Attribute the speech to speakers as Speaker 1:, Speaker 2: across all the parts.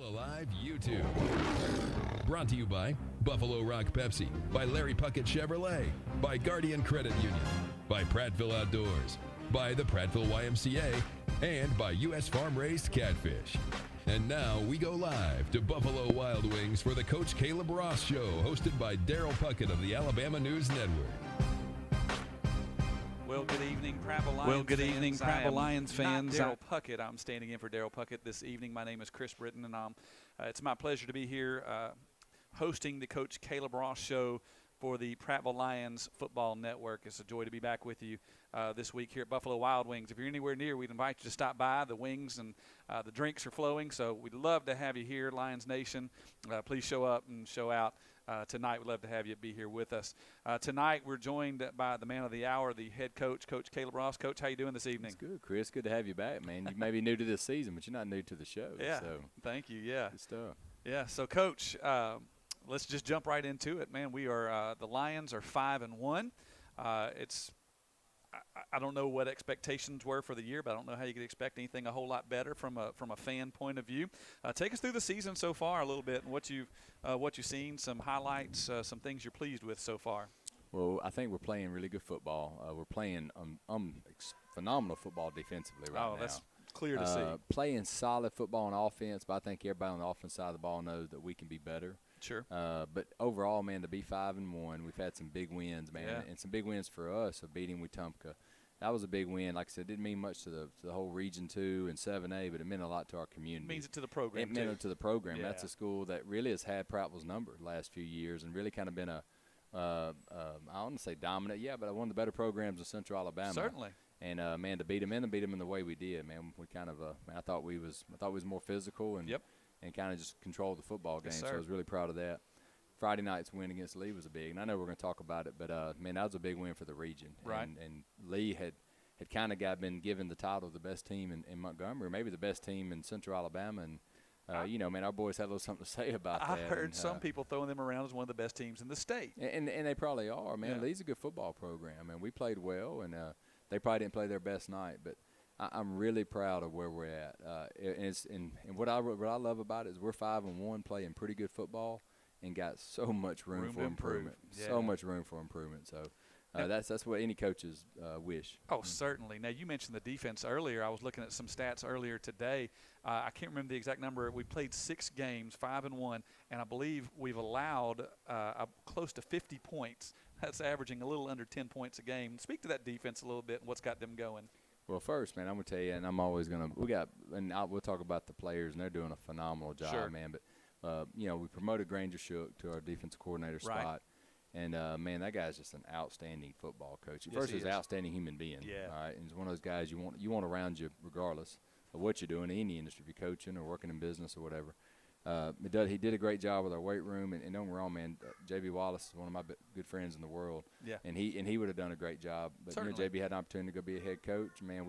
Speaker 1: Alive YouTube. Brought to you by Buffalo Rock Pepsi, by Larry Puckett Chevrolet, by Guardian Credit Union, by Prattville Outdoors, by the Prattville YMCA, and by U.S. Farm Raised Catfish. And now we go live to Buffalo Wild Wings for the Coach Caleb Ross Show, hosted by Daryl Puckett of the Alabama News Network.
Speaker 2: Well, good evening, Prattville Lions fans. Daryl Puckett. I'm standing in for Daryl Puckett this evening. My name is Chris Britton, and it's my pleasure to be here hosting the Coach Caleb Ross Show for the Prattville Lions Football Network. It's a joy to be back with you this week here at Buffalo Wild Wings. If you're anywhere near, we'd invite you to stop by. The wings and the drinks are flowing, so we'd love to have you here, Lions Nation. Please show up and show out. Tonight, we'd love to have you be here with us. Tonight, we're joined by the man of the hour, the head coach, Coach Caleb Ross. Coach, how you doing this evening?
Speaker 3: It's good, Chris. Good to have you back, man. You may be new to this season, but you're not new to the show.
Speaker 2: Yeah,
Speaker 3: so.
Speaker 2: Thank you, yeah.
Speaker 3: Good stuff.
Speaker 2: Yeah, so, Coach, let's just jump right into it, man. We are the Lions are 5-1. I don't know what expectations were for the year, but I don't know how you could expect anything a whole lot better from a fan point of view. Take us through the season so far a little bit and what you've seen, some highlights, some things you're pleased with so far.
Speaker 3: Well, I think we're playing really good football. We're playing phenomenal football defensively right now.
Speaker 2: Oh, that's clear to see.
Speaker 3: Playing solid football on offense, but I think everybody on the offense side of the ball knows that we can be better.
Speaker 2: Sure.
Speaker 3: But overall, man, to be 5-1, we've had some big wins, man, and some big wins for us of beating Wetumpka. That was a big win. Like I said, it didn't mean much to the whole Region 2 and 7A, but it meant a lot to our community.
Speaker 2: It means it to the program,
Speaker 3: It meant it to the program.
Speaker 2: Yeah.
Speaker 3: That's a school that really has had Prattville's number the last few years and really kind of been I don't want to say dominant, but one of the better programs in Central Alabama.
Speaker 2: Certainly.
Speaker 3: And, man, to beat them in the way we did, man, we kind of I thought we was more physical and kind of just controlled the football game.
Speaker 2: Yes,
Speaker 3: so I was really proud of that. Friday night's win against Lee was a big, and I know we're going to talk about it, but, man, that was a big win for the region.
Speaker 2: Right.
Speaker 3: And Lee had kind of been given the title of the best team in Montgomery, or maybe the best team in Central Alabama. And, man, our boys had a little something to say about that.
Speaker 2: I heard some people throwing them around as one of the best teams in the state.
Speaker 3: And they probably are, man.
Speaker 2: Yeah.
Speaker 3: Lee's a good football program, and we played well, and they probably didn't play their best night, but I'm really proud of where we're at. And what I love about it is we're 5-1, playing pretty good football, and got so much room for improvement.
Speaker 2: Yeah.
Speaker 3: So much room for improvement. So that's what any coaches wish.
Speaker 2: Oh, certainly. Now, you mentioned the defense earlier. I was looking at some stats earlier today. I can't remember the exact number. We played 6 games, 5-1, and I believe we've allowed close to 50 points. That's averaging a little under 10 points a game. Speak to that defense a little bit and what's got them going.
Speaker 3: Well, first, man, I'm going to tell you, and I'm always going to – we'll talk about the players, and they're doing a phenomenal job,
Speaker 2: Sure.
Speaker 3: man. But, we promoted Granger Shook to our defensive coordinator
Speaker 2: Right.
Speaker 3: spot. And, man, that guy's just an outstanding football coach.
Speaker 2: Yes,
Speaker 3: First,
Speaker 2: he
Speaker 3: he's an
Speaker 2: is.
Speaker 3: outstanding human being.
Speaker 2: Yeah.
Speaker 3: All right, and he's one of those guys you want around you regardless of what you're doing in any industry, if you're coaching or working in business or whatever. He did a great job with our weight room. And don't get me wrong, man, J.B. Wallace is one of my good friends in the world.
Speaker 2: Yeah.
Speaker 3: And he would have done a great job. But,
Speaker 2: Certainly.
Speaker 3: J.B. had an opportunity to go be a head coach. Man,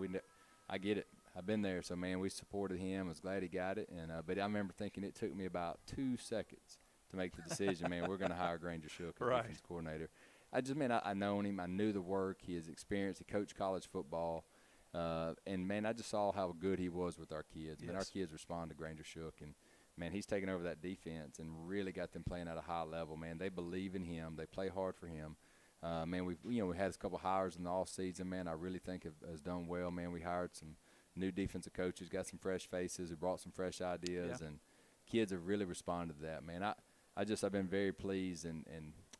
Speaker 3: I get it. I've been there. So, man, we supported him. I was glad he got it. And but I remember thinking it took me about 2 seconds to make the decision, man, we're going to hire Granger Shook as
Speaker 2: Right.
Speaker 3: defense coordinator. I known him. I knew the work. He has experience. He coached college football. And, man, I just saw how good he was with our kids. Man, our
Speaker 2: Yes.
Speaker 3: kids respond to Granger Shook. And, man, he's taken over that defense and really got them playing at a high level. Man, they believe in him. They play hard for him. Man, we had a couple hires in the off season. Man, I really think has done well. Man, we hired some new defensive coaches, got some fresh faces, who brought some fresh ideas, and kids have really responded to that. Man, I've been very pleased, and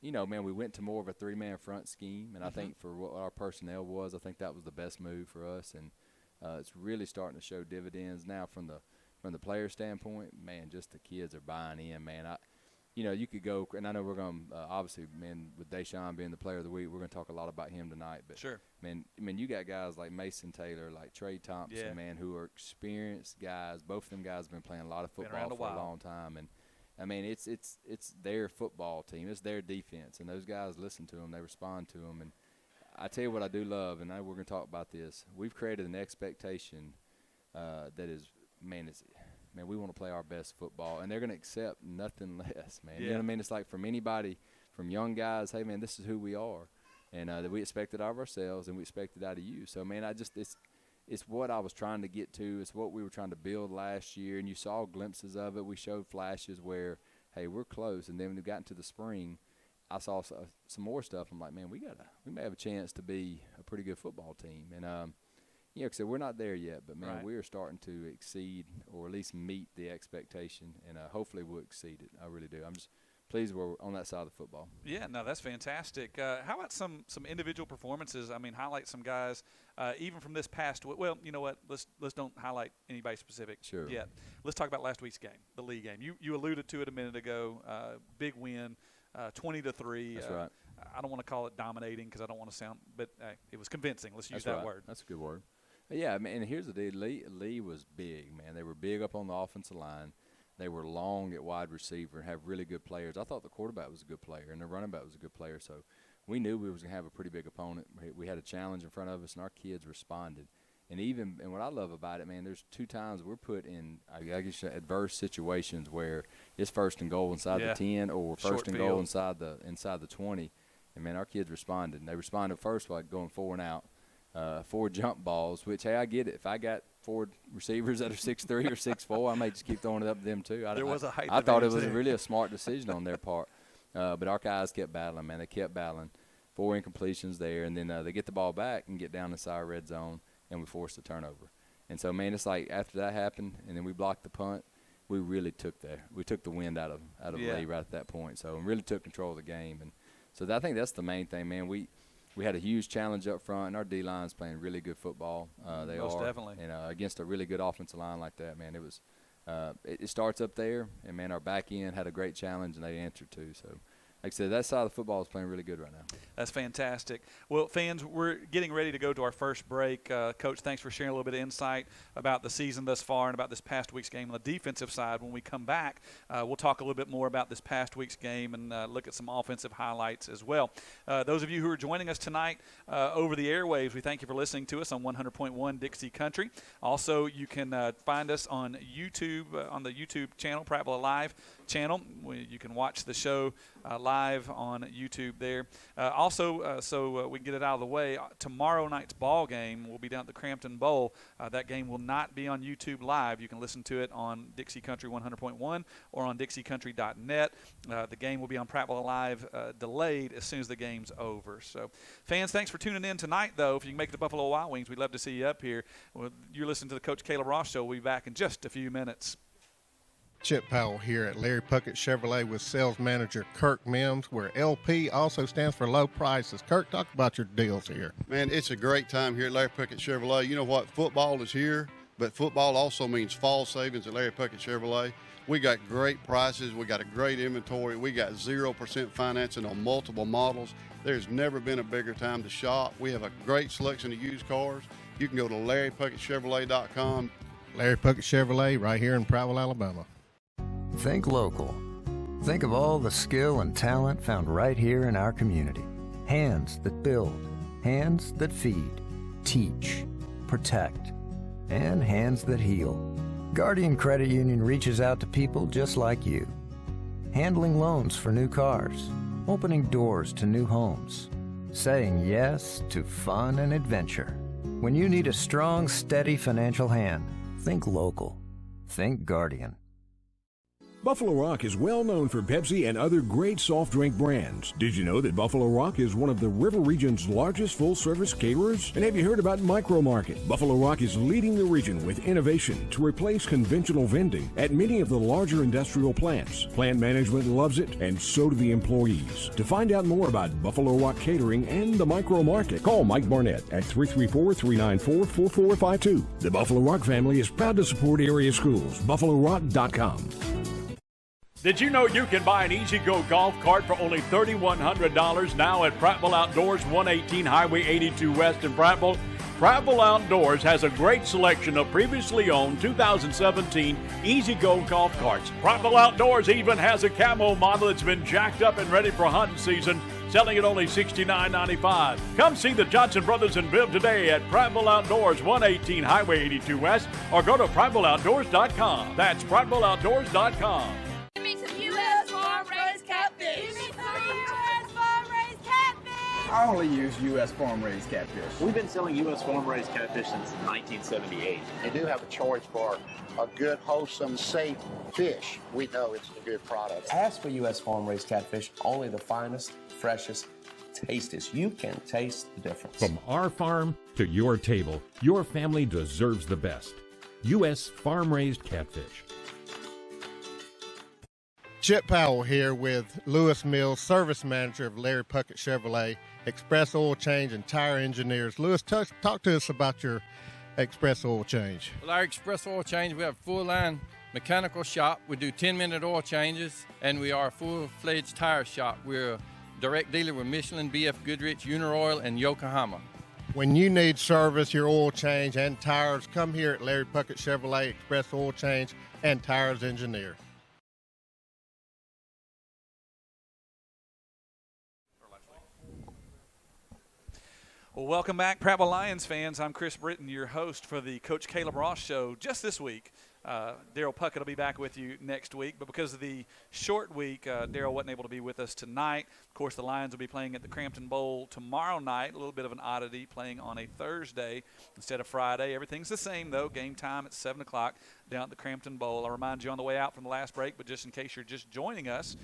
Speaker 3: man, we went to more of a 3-man front scheme, and I think for what our personnel was, I think that was the best move for us, and it's really starting to show dividends now from the player standpoint. Man, just the kids are buying in, man. You could go, and I know we're going to obviously, man, with Dashon being the player of the week, we're going to talk a lot about him tonight. But
Speaker 2: Sure.
Speaker 3: man, you got guys like Mason Taylor, like Trey Thompson, man, who are experienced guys. Both of them guys have been playing a lot of football for a long time, and I mean, it's their football team, it's their defense, and those guys listen to them, they respond to them, and I tell you what I do love, and I know we're going to talk about this. We've created an expectation that is, man, we want to play our best football, and they're going to accept nothing less, man.
Speaker 2: Yeah.
Speaker 3: You know what I mean? It's like from anybody, from young guys, hey, man, this is who we are, and that we expect it out of ourselves, and we expect it out of you. So, man, it's what I was trying to get to. It's what we were trying to build last year, and you saw glimpses of it. We showed flashes where, hey, we're close. And then when we got into the spring, I saw some more stuff. I'm like, man, we may have a chance to be a pretty good football team. And you know, like I said, we're not there yet, but man, we are starting to exceed or at least meet the expectation, and hopefully we'll exceed it. I really do. I'm just pleased we're on that side of the football.
Speaker 2: Yeah, no, that's fantastic. How about some individual performances? I mean, highlight some guys, even from this past. Well, you know what? Let's don't highlight anybody specific yet. Let's talk about last week's game, the league game. You alluded to it a minute ago. Big win, 20-3.
Speaker 3: That's right.
Speaker 2: I don't want to call it dominating because I don't want to sound, but it was convincing. Let's use that word.
Speaker 3: That's a good word. Yeah, I mean, and here's the deal. Lee was big, man. They were big up on the offensive line. They were long at wide receiver and have really good players. I thought the quarterback was a good player and the running back was a good player. So we knew we was going to have a pretty big opponent. We had a challenge in front of us, and our kids responded. And what I love about it, man, there's 2 times we're put in, I guess, adverse situations where it's first and goal inside the 10 or first and goal inside the 20. And, man, our kids responded. And they responded first by going 4 and out. 4 jump balls, which, hey, I get it. If I got 4 receivers that are 6'3" or 6'4", I may just keep throwing it up to them too. I thought it was really a smart decision on their part. But our guys kept battling, man. They kept battling. 4 incompletions there, and then they get the ball back and get down inside our red zone, and we forced a turnover. And so, man, it's like after that happened and then we blocked the punt, we really took the wind out of Lee right at that point. So we really took control of the game. And so I think that's the main thing, man. We had a huge challenge up front, and our D-line's playing really good football.
Speaker 2: Most definitely.
Speaker 3: And against a really good offensive line like that, man, it starts up there. And, man, our back end had a great challenge, and they answered too. So, like I said, that side of the football is playing really good right now.
Speaker 2: That's fantastic. Well, fans, we're getting ready to go to our first break. Coach, thanks for sharing a little bit of insight about the season thus far and about this past week's game on the defensive side. When we come back, we'll talk a little bit more about this past week's game and look at some offensive highlights as well. Those of you who are joining us tonight over the airwaves, we thank you for listening to us on 100.1 Dixie Country. Also, you can find us on YouTube, on the YouTube channel, Prattville Live channel. You can watch the show live on YouTube there. So we can get it out of the way, tomorrow night's ball game will be down at the Crampton Bowl. That game will not be on YouTube Live. You can listen to it on Dixie Country 100.1 or on DixieCountry.net. The game will be on Prattville Live delayed as soon as the game's over. So, fans, thanks for tuning in tonight, though. If you can make it to Buffalo Wild Wings, we'd love to see you up here. Well, you're listening to the Coach Caleb Ross Show. We'll be back in just a few minutes.
Speaker 4: Chip Powell here at Larry Puckett Chevrolet with sales manager Kirk Mims, where LP also stands for low prices. Kirk, talk about your deals here.
Speaker 5: Man, it's a great time here at Larry Puckett Chevrolet. You know what? Football is here, but football also means fall savings at Larry Puckett Chevrolet. We got great prices. We got a great inventory. We got 0% financing on multiple models. There's never been a bigger time to shop. We have a great selection of used cars. You can go to LarryPuckettChevrolet.com.
Speaker 4: Larry Puckett Chevrolet right here in Prattville, Alabama.
Speaker 6: Think local. Think of all the skill and talent found right here in our community. Hands that build, hands that feed, teach, protect, and hands that heal. Guardian Credit Union reaches out to people just like you. Handling loans for new cars, opening doors to new homes, saying yes to fun and adventure. When you need a strong, steady financial hand, think local. Think Guardian.
Speaker 7: Buffalo Rock is well known for Pepsi and other great soft drink brands. Did you know that Buffalo Rock is one of the River Region's largest full-service caterers? And have you heard about Micro Market? Buffalo Rock is leading the region with innovation to replace conventional vending at many of the larger industrial plants. Plant management loves it, and so do the employees. To find out more about Buffalo Rock Catering and the Micro Market, call Mike Barnett at 334-394-4452. The Buffalo Rock family is proud to support area schools. BuffaloRock.com.
Speaker 8: Did you know you can buy an E-Z-GO golf cart for only $3,100 now at Prattville Outdoors, 118 Highway 82 West in Prattville? Prattville Outdoors has a great selection of previously owned 2017 E-Z-GO golf carts. Prattville Outdoors even has a camo model that's been jacked up and ready for hunting season, selling at only $69.95. Come see the Johnson Brothers and Bibb today at Prattville Outdoors, 118 Highway 82 West, or go to PrattvilleOutdoors.com. That's PrattvilleOutdoors.com.
Speaker 9: Give me some U.S. farm-raised catfish. Give me some U.S. farm-raised catfish. I only use U.S. farm-raised catfish.
Speaker 10: We've been selling U.S. farm-raised catfish since 1978.
Speaker 11: They do have a choice for a good, wholesome, safe fish. We know it's a good product.
Speaker 12: Ask for U.S. farm-raised catfish, only the finest, freshest, tastiest. You can taste the difference.
Speaker 13: From our farm to your table, your family deserves the best. U.S. farm-raised catfish.
Speaker 4: Chip Powell here with Lewis Mills, service manager of Larry Puckett Chevrolet, Express Oil Change and Tire Engineers. Lewis, talk to us about your Express Oil Change.
Speaker 14: Well, our Express Oil Change, we have a full-line mechanical shop. We do 10-minute oil changes, and we are a full-fledged tire shop. We're a direct dealer with Michelin, BF Goodrich, Uniroyal, and Yokohama.
Speaker 4: When you need service, your oil change and tires, come here at Larry Puckett Chevrolet, Express Oil Change and Tires Engineer.
Speaker 2: Well, welcome back, Prattville Lions fans. I'm Chris Britton, your host for the Coach Caleb Ross Show just this week. Daryl Puckett will be back with you next week, but because of the short week, Daryl wasn't able to be with us tonight. Of course, the Lions will be playing at the Crampton Bowl tomorrow night, a little bit of an oddity, playing on a Thursday instead of Friday. Everything's the same, though. Game time at 7 o'clock down at the Crampton Bowl. I'll remind you on the way out from the last break, but just in case you're just joining us,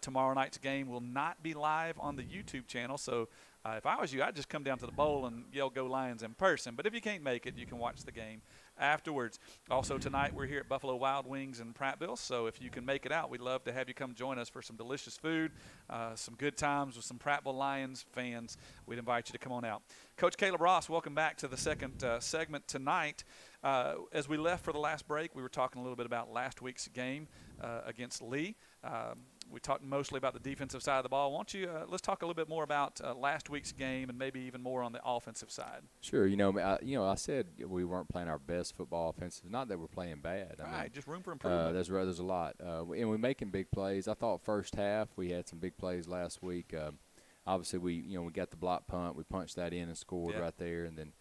Speaker 2: tomorrow night's game will not be live on the YouTube channel, so if I was you, I'd just come down to the bowl and yell "Go Lions" in person. But if you can't make it, you can watch the game afterwards. Also tonight, we're here at Buffalo Wild Wings in Prattville, so if you can make it out, we'd love to have you come join us for some delicious food, some good times with some Prattville Lions fans. We'd invite you to come on out. Coach Caleb Ross, welcome back to the second segment tonight. As we left for the last break, we were talking a little bit about last week's game against Lee. We talked mostly about the defensive side of the ball. Why don't you let's talk a little bit more about last week's game and maybe even more on the offensive side.
Speaker 3: Sure. I said we weren't playing our best football offensive. Not that we're playing bad. I mean,
Speaker 2: just room for improvement.
Speaker 3: There's a lot. And we're making big plays. I thought first half we had some big plays last week. Obviously, we got the block punt. We punched that in and scored right there, and then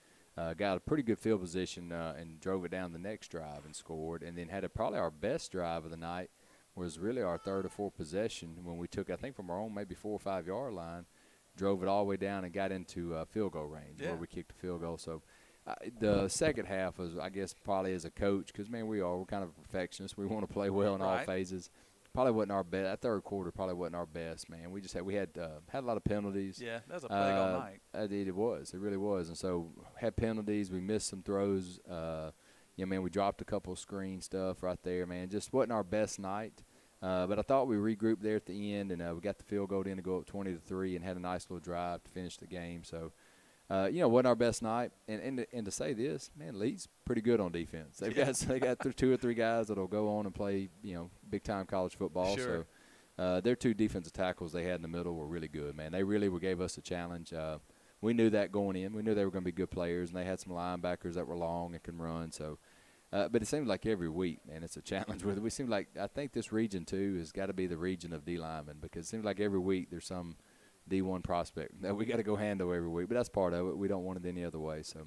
Speaker 3: got a pretty good field position and drove it down the next drive and scored, and then had probably our best drive of the night. Was really our third or fourth possession when we took, I think, from our own maybe 4 or 5 yard line, drove it all the way down and got into field goal range where we kicked a field goal. So the second half was, I guess, probably as a coach, because, man, we're kind of perfectionists. We want to play well in all phases. Probably wasn't our best. That third quarter probably wasn't our best, man. We just had a lot of penalties.
Speaker 2: Yeah, that was a plague all night.
Speaker 3: It was. It really was. And so had penalties. We missed some throws. Man, we dropped a couple of screen stuff right there, man. Just wasn't our best night. But I thought we regrouped there at the end, and we got the field goal in to go up 20-3 and had a nice little drive to finish the game. So, wasn't our best night. And to say this, man, Lee's pretty good on defense. They got 2 or 3 guys that'll go on and play, big-time college football.
Speaker 2: Sure.
Speaker 3: So their 2 defensive tackles they had in the middle were really good, man. They really gave us a challenge. We knew that going in. We knew they were going to be good players, and they had some linebackers that were long and can run. So, but it seems like every week, man, it's a challenge with it. We seem like I think this region, too, has got to be the region of D linemen, because it seems like every week there's some D1 prospect that we got to go handle every week. But that's part of it. We don't want it any other way. So,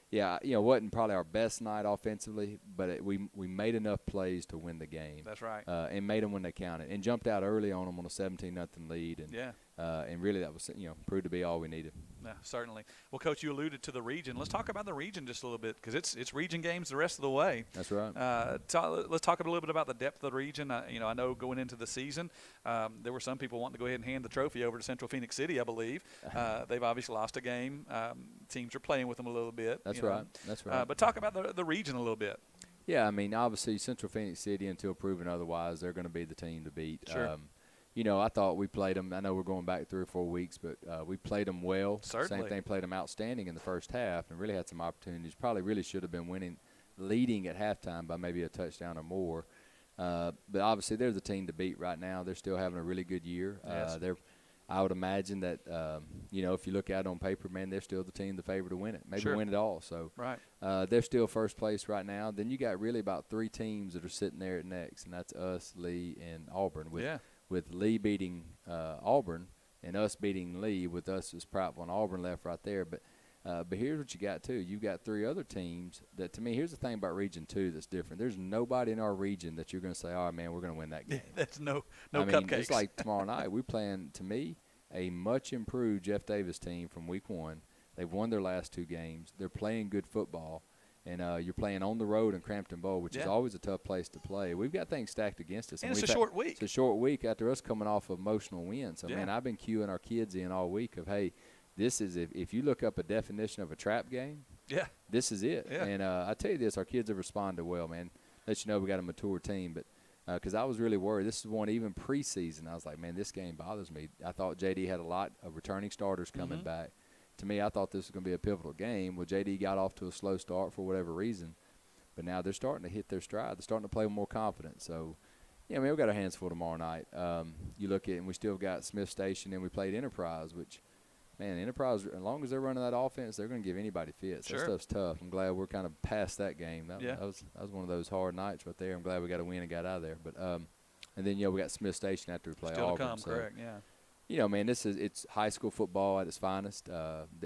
Speaker 3: yeah, wasn't probably our best night offensively, but we made enough plays to win the game.
Speaker 2: That's right.
Speaker 3: And made them when they counted. And jumped out early on them on a 17-0 lead. And really that was, proved to be all we needed.
Speaker 2: Yeah, certainly. Well, Coach, you alluded to the region. Let's talk about the region just a little bit, because it's region games the rest of the way.
Speaker 3: That's right.
Speaker 2: Let's talk a little bit about the depth of the region. I know going into the season, there were some people wanting to go ahead and hand the trophy over to Central Phoenix City, I believe. They've obviously lost a game. Teams are playing with them a little bit.
Speaker 3: That's right. That's right.
Speaker 2: But talk about the region a little bit.
Speaker 3: Yeah, I mean, obviously Central Phoenix City, until proven otherwise, they're going to be the team to beat.
Speaker 2: Sure.
Speaker 3: I thought we played them. I know we're going back 3 or 4 weeks, but we played them well.
Speaker 2: Certainly.
Speaker 3: Same thing, played them outstanding in the first half and really had some opportunities. Probably really should have been leading at halftime by maybe a touchdown or more. But obviously they're the team to beat right now. They're still having a really good year.
Speaker 2: Yes.
Speaker 3: I would imagine that, if you look at it on paper, man, they're still the team, the favorite to win it, maybe win it all. So they're still first place right now. Then you got really about 3 teams that are sitting there at next, and that's us, Lee, and Auburn. With Lee beating Auburn and us beating Lee, with us as Prattville and Auburn left right there. But here's what you got, too. You've got 3 other teams that, to me, here's the thing about Region 2 that's different. There's nobody in our region that you're going to say, all right, man, we're going to win that game.
Speaker 2: That's no
Speaker 3: I mean,
Speaker 2: cupcakes.
Speaker 3: It's like tomorrow night. We're playing, to me, a much improved Jeff Davis team from week 1. They've won their last 2 games. They're playing good football. And you're playing on the road in Crampton Bowl, which is always a tough place to play. We've got things stacked against us.
Speaker 2: And it's a short week.
Speaker 3: It's a short week after us coming off of emotional wins. So, man, I've been cueing our kids in all week of, hey, this is if you look up a definition of a trap game, this is it.
Speaker 2: Yeah.
Speaker 3: And I tell you this, our kids have responded well, man. Let you know we got a mature team. But because I was really worried. This is one even preseason. I was like, man, this game bothers me. I thought J.D. had a lot of returning starters coming back. To me, I thought this was going to be a pivotal game. Well, J.D. got off to a slow start for whatever reason. But now they're starting to hit their stride. They're starting to play with more confidence. So, yeah, I mean, we've got our hands full tomorrow night. You look at it, and we still got Smith Station, and we played Enterprise, which, man, Enterprise, as long as they're running that offense, they're going to give anybody fits.
Speaker 2: Sure.
Speaker 3: That stuff's tough. I'm glad we're kind of past that game. That was one of those hard nights right there. I'm glad we got a win and got out of there. But and then, we got Smith Station after we play
Speaker 2: Auburn.
Speaker 3: Still to come,
Speaker 2: so, correct, yeah.
Speaker 3: Man, it's high school football at its finest.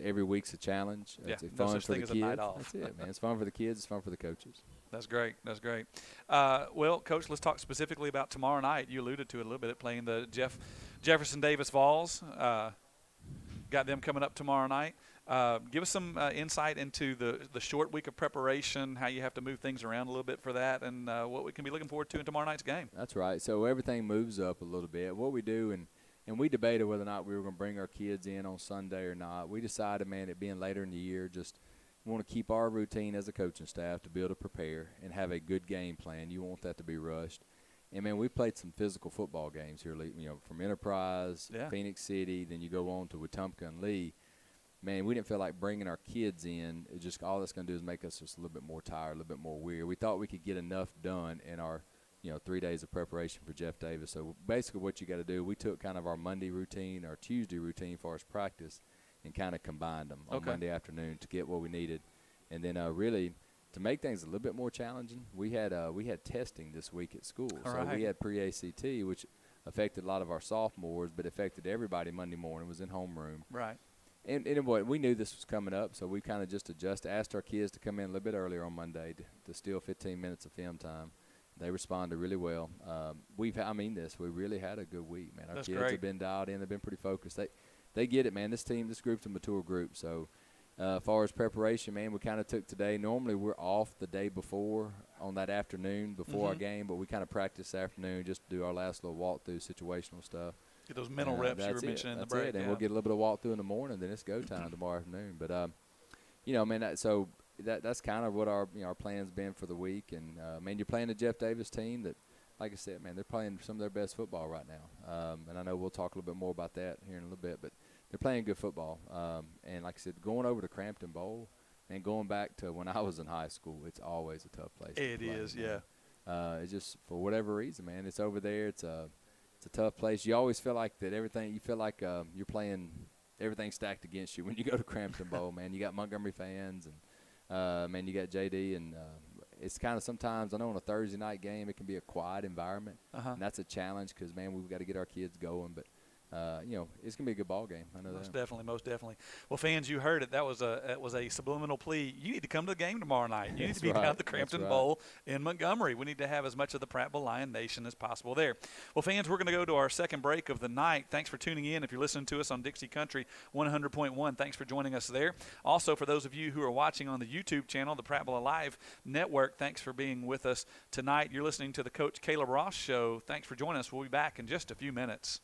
Speaker 3: Every week's a challenge. It's fun
Speaker 2: no such
Speaker 3: for
Speaker 2: thing
Speaker 3: the
Speaker 2: as
Speaker 3: kids.
Speaker 2: a night off.
Speaker 3: That's it, man. It's fun for the kids. It's fun for the coaches.
Speaker 2: That's great. That's great. Well, Coach, let's talk specifically about tomorrow night. You alluded to it a little bit, playing the Jefferson Davis Vols. Got them coming up tomorrow night. Give us some insight into the short week of preparation, how you have to move things around a little bit for that, and what we can be looking forward to in tomorrow night's game.
Speaker 3: That's right. So everything moves up a little bit. What we do, and we debated whether or not we were going to bring our kids in on Sunday or not. We decided, man, it being later in the year, just want to keep our routine as a coaching staff to be able to prepare and have a good game plan. You want that to be rushed. And, man, we played some physical football games here, from Enterprise, Phoenix City, then you go on to Wetumpka and Lee. Man, we didn't feel like bringing our kids in. It just all that's going to do is make us just a little bit more tired, a little bit more weary. We thought we could get enough done in our 3 days of preparation for Jeff Davis. So basically what you got to do, we took kind of our Monday routine, our Tuesday routine for our practice, and kind of combined them on Monday afternoon to get what we needed. And then really to make things a little bit more challenging, we had testing this week at school. We had pre-ACT, which affected a lot of our sophomores, but affected everybody Monday morning. It was in homeroom.
Speaker 2: Right.
Speaker 3: And we knew this was coming up, so we kind of just asked our kids to come in a little bit earlier on Monday to steal 15 minutes of film time. They responded really well. We really had a good week, man. Our
Speaker 2: That's
Speaker 3: kids
Speaker 2: great.
Speaker 3: have been dialed in. They've been pretty focused. They get it, man. This group's a mature group. So as far as preparation, man, we kind of took today. Normally we're off the day before on that afternoon before our game, but we kind of practice this afternoon just to do our last little walkthrough situational stuff.
Speaker 2: Get those mental reps you were mentioning in the break.
Speaker 3: And we'll get a little bit of walkthrough in the morning, then it's go time tomorrow afternoon. But, that's kind of what our plan's been for the week. And, you're playing the Jeff Davis team that, like I said, man, they're playing some of their best football right now. And I know we'll talk a little bit more about that here in a little bit. But they're playing good football. And like I said, going over to Crampton Bowl and going back to when I was in high school, it's always a tough place to play.
Speaker 2: It is,
Speaker 3: man. It's just for whatever reason, man. It's over there. It's a tough place. You always feel like that everything – you feel like you're playing everything stacked against you when you go to Crampton Bowl, man. You got Montgomery fans and, you got J.D. and it's kind of sometimes – I know on a Thursday night game it can be a quiet environment. And that's a challenge because, man, we've got to get our kids going. But, it's going to be a good ball game. I know
Speaker 2: Most
Speaker 3: that.
Speaker 2: Most definitely. Well, fans, you heard it. That was a subliminal plea. You need to come to the game tomorrow night. You need to be down at the Crampton Bowl in Montgomery. We need to have as much of the Prattville Lion Nation as possible there. Well, fans, we're going to go to our second break of the night. Thanks for tuning in. If you're listening to us on Dixie Country 100.1, thanks for joining us there. Also, for those of you who are watching on the YouTube channel, the Prattville Alive Network, thanks for being with us tonight. You're listening to the Coach Caleb Ross Show. Thanks for joining us. We'll be back in just a few minutes.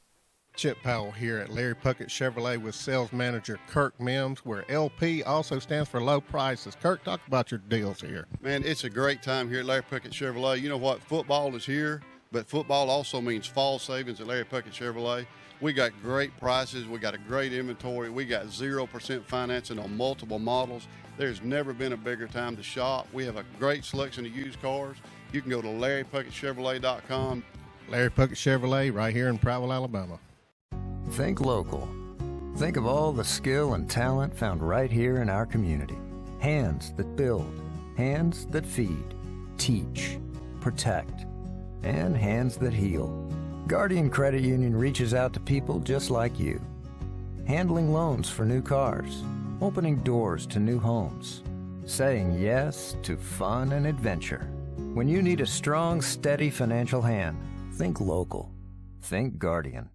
Speaker 4: Chip Powell here at Larry Puckett Chevrolet with sales manager Kirk Mims, where LP also stands for low prices. Kirk, talk about your deals here.
Speaker 5: Man, it's a great time here at Larry Puckett Chevrolet. You know what? Football is here, but football also means fall savings at Larry Puckett Chevrolet. We got great prices. We got a great inventory. We got 0% financing on multiple models. There's never been a bigger time to shop. We have a great selection of used cars. You can go to LarryPuckettChevrolet.com.
Speaker 4: Larry Puckett Chevrolet right here in Prattville, Alabama.
Speaker 6: Think local. Think of all the skill and talent found right here in our community. Hands that build, hands that feed, teach, protect, and hands that heal. Guardian Credit Union reaches out to people just like you. Handling loans for new cars, opening doors to new homes, saying yes to fun and adventure. When you need a strong, steady financial hand, think local. Think Guardian.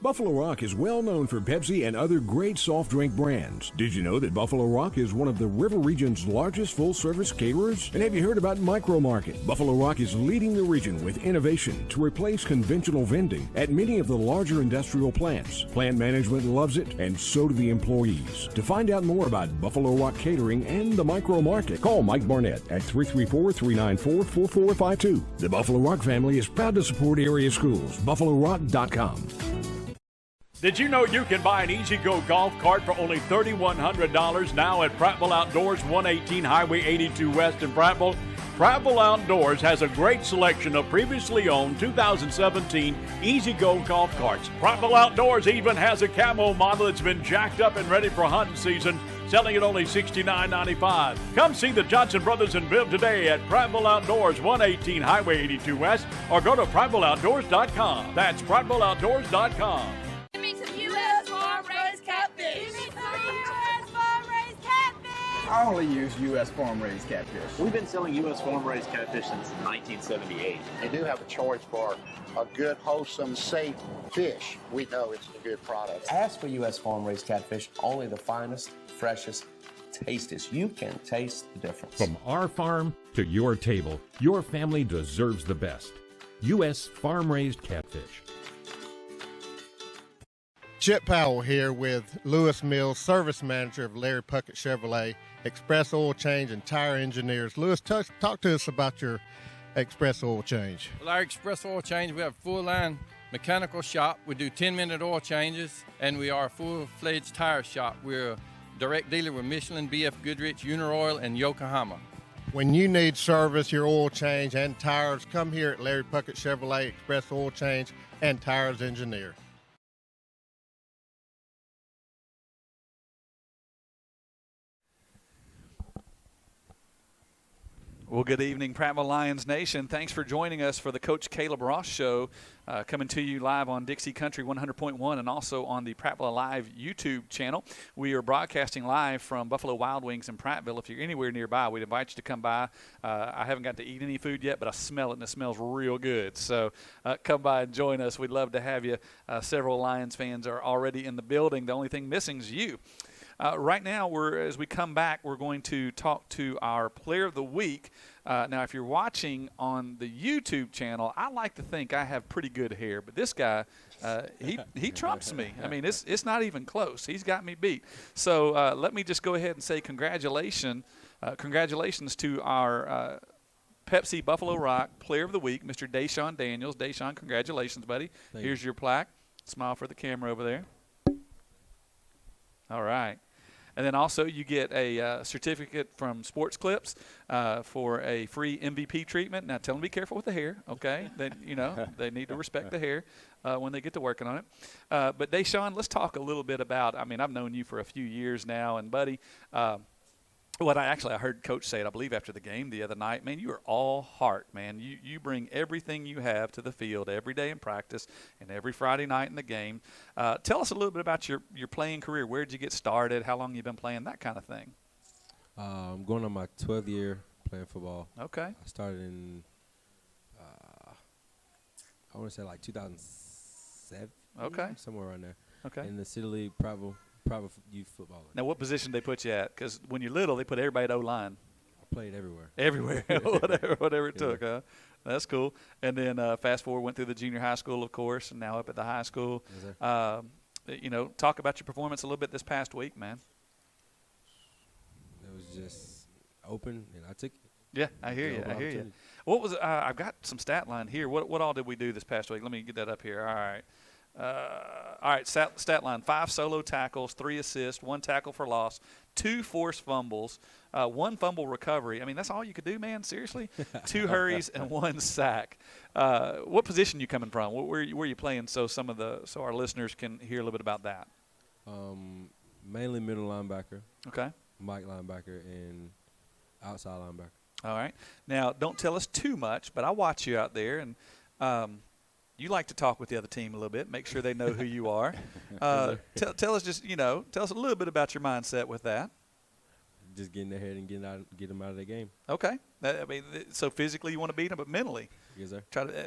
Speaker 7: Buffalo Rock is well known for Pepsi and other great soft drink brands. Did you know that Buffalo Rock is one of the River Region's largest full-service caterers? And have you heard about Micro Market? Buffalo Rock is leading the region with innovation to replace conventional vending at many of the larger industrial plants. Plant management loves it, and so do the employees. To find out more about Buffalo Rock Catering and the Micro Market, call Mike Barnett at 334-394-4452. The Buffalo Rock family is proud to support area schools. BuffaloRock.com.
Speaker 8: Did you know you can buy an E-Z-GO golf cart for only $3,100 now at Prattville Outdoors, 118 Highway 82 West in Prattville? Prattville Outdoors has a great selection of previously owned 2017 E-Z-GO golf carts. Prattville Outdoors even has a camo model that's been jacked up and ready for hunting season, selling at only $69.95. Come see the Johnson Brothers and Bill today at Prattville Outdoors, 118 Highway 82 West, or go to PrattvilleOutdoors.com. That's PrattvilleOutdoors.com.
Speaker 15: Give me some U.S. farm-raised catfish. Give me some U.S. farm-raised catfish.
Speaker 9: I only use U.S. farm-raised catfish.
Speaker 10: We've been selling U.S. farm-raised catfish since 1978.
Speaker 11: You do have a choice for a good, wholesome, safe fish. We know it's a good product.
Speaker 12: Ask for U.S. farm-raised catfish, only the finest, freshest, tastiest. You can taste the difference.
Speaker 13: From our farm to your table, your family deserves the best. U.S. farm-raised catfish.
Speaker 4: Chip Powell here with Lewis Mills, service manager of Larry Puckett Chevrolet, Express Oil Change and Tire Engineers. Lewis, talk to us about your Express Oil Change.
Speaker 14: Well, our Express Oil Change, we have a full-line mechanical shop. We do 10-minute oil changes, and we are a full-fledged tire shop. We're a direct dealer with Michelin, BF Goodrich, Uniroyal, and Yokohama.
Speaker 4: When you need service, your oil change and tires, come here at Larry Puckett Chevrolet, Express Oil Change and Tires Engineer.
Speaker 2: Well, good evening, Prattville Lions Nation. Thanks for joining us for the Coach Caleb Ross Show, coming to you live on Dixie Country 100.1 and also on the Prattville Live YouTube channel. We are broadcasting live from Buffalo Wild Wings in Prattville. If you're anywhere nearby, we'd invite you to come by. I haven't got to eat any food yet, but I smell it, and it smells real good. So come by and join us. We'd love to have you. Several Lions fans are already in the building. The only thing missing is you. Right now, as we come back, we're going to talk to our Player of the Week. Now, if you're watching on the YouTube channel, I like to think I have pretty good hair, but this guy, he trumps me. I mean, it's not even close. He's got me beat. So let me just go ahead and say congratulations to our Pepsi Buffalo Rock Player of the Week, Mr. Dashon Daniels. Dashon, congratulations, buddy. Here's your plaque. Smile for the camera over there. All right. And then also you get a certificate from Sports Clips for a free MVP treatment. Now tell them to be careful with the hair, okay? They need to respect the hair when they get to working on it. But Dashon, let's talk a little bit about, I mean, I've known you for a few years now, and buddy, I heard Coach say it, I believe, after the game the other night. Man, you are all heart, man. You bring everything you have to the field every day in practice and every Friday night in the game. Tell us a little bit about your playing career. Where did you get started? How long you been playing? That kind of thing.
Speaker 16: I'm going on my 12th year playing football.
Speaker 2: Okay.
Speaker 16: I started in, I want to say like 2007.
Speaker 2: Okay.
Speaker 16: Somewhere around there.
Speaker 2: Okay.
Speaker 16: In the City League Prattville youth football league.
Speaker 2: Now, what position they put you at? Because when you're little, they put everybody at O-line.
Speaker 16: I played everywhere.
Speaker 2: Everywhere, whatever it took, huh? That's cool. And then fast forward, went through the junior high school, of course, and now up at the high school.
Speaker 16: Yes, sir.
Speaker 2: Talk about your performance a little bit this past week, man.
Speaker 16: It was just open, and I took it.
Speaker 2: Yeah, I hear you. What was I've got some stat line here. What all did we do this past week? Let me get that up here. All right. Stat line: 5 solo tackles, 3 assists, 1 tackle for loss, 2 forced fumbles, 1 fumble recovery. I mean, that's all you could do, man. Seriously, 2 hurries and 1 sack. What position you coming from? Where you playing? So our listeners can hear a little bit about that.
Speaker 16: Mainly middle linebacker.
Speaker 2: Okay.
Speaker 16: Mike linebacker and outside linebacker.
Speaker 2: All right. Now, don't tell us too much, but I watch you out there, and you like to talk with the other team a little bit, make sure they know who you are. Tell us a little bit about your mindset with that.
Speaker 16: Just getting ahead and get them out of the game.
Speaker 2: Okay. So physically you want to beat them, but mentally.
Speaker 16: Yes, sir.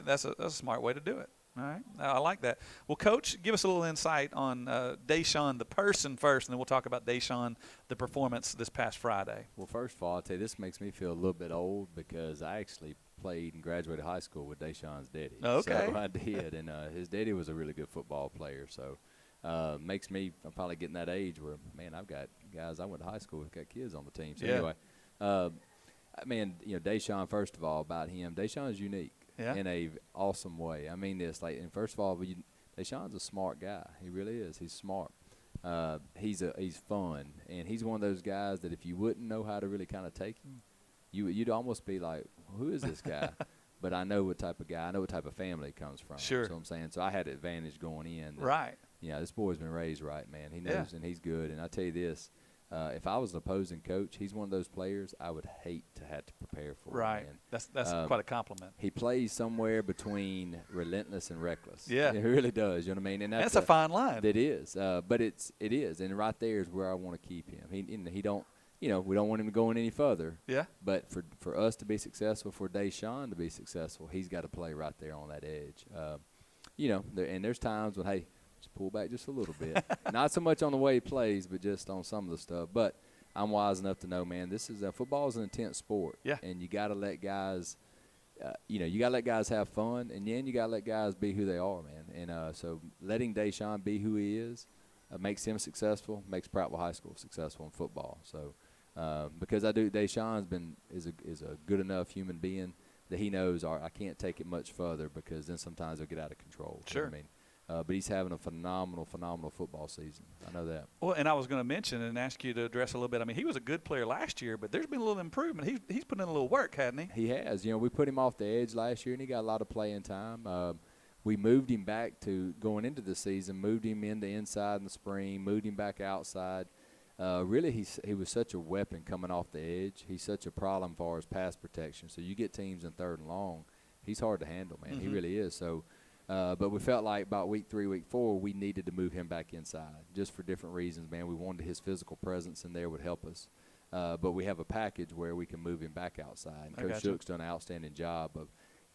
Speaker 2: That's a smart way to do it. All right. I like that. Well, Coach, give us a little insight on Dashon, the person first, and then we'll talk about Dashon, the performance this past Friday.
Speaker 3: Well, first of all, I'll tell you, this makes me feel a little bit old because I actually played and graduated high school with Dashon's daddy.
Speaker 2: Okay.
Speaker 3: So I did, and his daddy was a really good football player. So makes me – I'm probably getting that age where, man, I've got guys I went to high school with, got kids on the team. So anyway, Dashon, first of all, about him, Dashon is unique.
Speaker 2: Yeah.
Speaker 3: In a awesome way. I mean this, and first of all, Dashon's a smart guy. He really is. He's smart. He's fun, and he's one of those guys that if you wouldn't know how to really kind of take him, you'd almost be like, who is this guy? But I know what type of guy. I know what type of family he comes from.
Speaker 2: Sure.
Speaker 3: So I'm saying, so I had an advantage going in.
Speaker 2: Right.
Speaker 3: Yeah, this boy's been raised right, man. He knows, and he's good. And I tell you this. If I was an opposing coach, he's one of those players I would hate to have to prepare for.
Speaker 2: Right.
Speaker 3: Man.
Speaker 2: That's quite a compliment.
Speaker 3: He plays somewhere between relentless and reckless.
Speaker 2: Yeah.
Speaker 3: He really does. You know what I mean? And
Speaker 2: that's a fine line.
Speaker 3: It is. But it is. And right there is where I want to keep him. He don't, we don't want him going any further.
Speaker 2: Yeah.
Speaker 3: But for us to be successful, for Dashon to be successful, he's got to play right there on that edge. And there's times when, hey, just pull back just a little bit. Not so much on the way he plays, but just on some of the stuff. But I'm wise enough to know, man, football is an intense sport.
Speaker 2: Yeah.
Speaker 3: And you got to let guys, you got to let guys have fun, and then you got to let guys be who they are, man. And so letting Dashon be who he is makes him successful, makes Prattville High School successful in football. So because Dashon's is a good enough human being that he knows I can't take it much further because then sometimes it'll get out of control.
Speaker 2: Sure.
Speaker 3: You know what I mean? But he's having a phenomenal football season. I know that.
Speaker 2: Well, and I was going to mention and ask you to address a little bit. I mean, he was a good player last year, but there's been a little improvement. He's put in a little work, hadn't he?
Speaker 3: He has. We put him off the edge last year, and he got a lot of playing time. We moved him back to going into the season, moved him into inside in the spring, moved him back outside. Really, he was such a weapon coming off the edge. He's such a problem for his pass protection. So you get teams in 3rd and long, he's hard to handle, man. He really is. So. But we felt like about week 3, week 4, we needed to move him back inside just for different reasons, man. We wanted his physical presence in there would help us. But we have a package where we can move him back outside. And Coach Shook's done an outstanding job of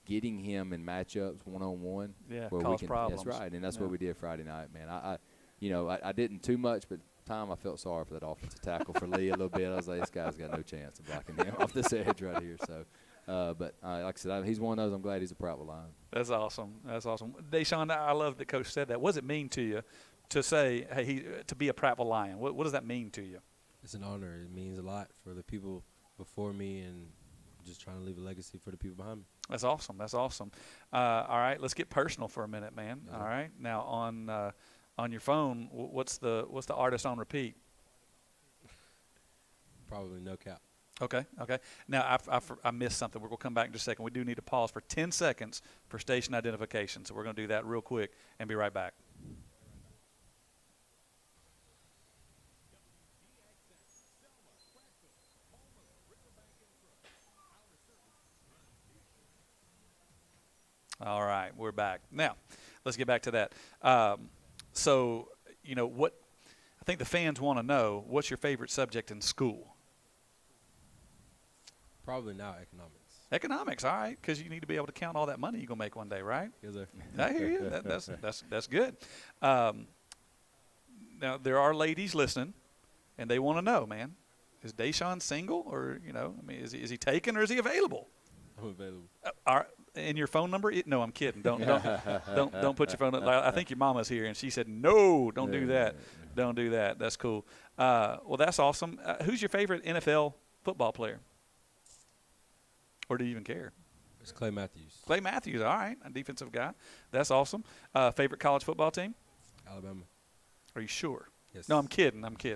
Speaker 3: getting him in matchups one-on-one.
Speaker 2: Yeah,
Speaker 3: where
Speaker 2: cause problems.
Speaker 3: That's right, and that's what we did Friday night, man. I didn't too much, but time I felt sorry for that offensive tackle for Lee a little bit. I was like, this guy's got no chance of blocking him off this edge right here. So. But like I said, he's one of those. I'm glad he's a Prattville Lion.
Speaker 2: That's awesome. Dashon, I love that Coach said that. What does it mean to you to say, hey, to be a Prattville Lion? What does that mean to you?
Speaker 16: It's an honor. It means a lot for the people before me and just trying to leave a legacy for the people behind me.
Speaker 2: That's awesome. All right, let's get personal for a minute, man. All right. Now on your phone, what's the artist on repeat?
Speaker 16: Probably No Cap.
Speaker 2: Okay. Now, I missed something. We're going to come back in just a second. We do need to pause for 10 seconds for station identification. So we're going to do that real quick and be right back. All right, we're back. Now, let's get back to that. What I think the fans want to know, what's your favorite subject in school?
Speaker 16: Probably now economics.
Speaker 2: Economics, all right, because you need to be able to count all that money you're going to make one day, right?
Speaker 16: Yes, sir.
Speaker 2: I hear you. That's good. Now, there are ladies listening, and they want to know, man, is Dashon single or, is he taken or is he available?
Speaker 16: I'm available.
Speaker 2: All right. And your phone number? No, I'm kidding. Don't put your phone. I think your mama's here, and she said, "No, don't do that. Don't do that." That's cool. Well, that's awesome. Who's your favorite NFL football player? Or do you even care?
Speaker 16: It's Clay Matthews.
Speaker 2: Clay Matthews. All right, a defensive guy. That's awesome. Favorite college football team?
Speaker 16: Alabama.
Speaker 2: Are you sure?
Speaker 16: Yes.
Speaker 2: No, I'm kidding.
Speaker 3: He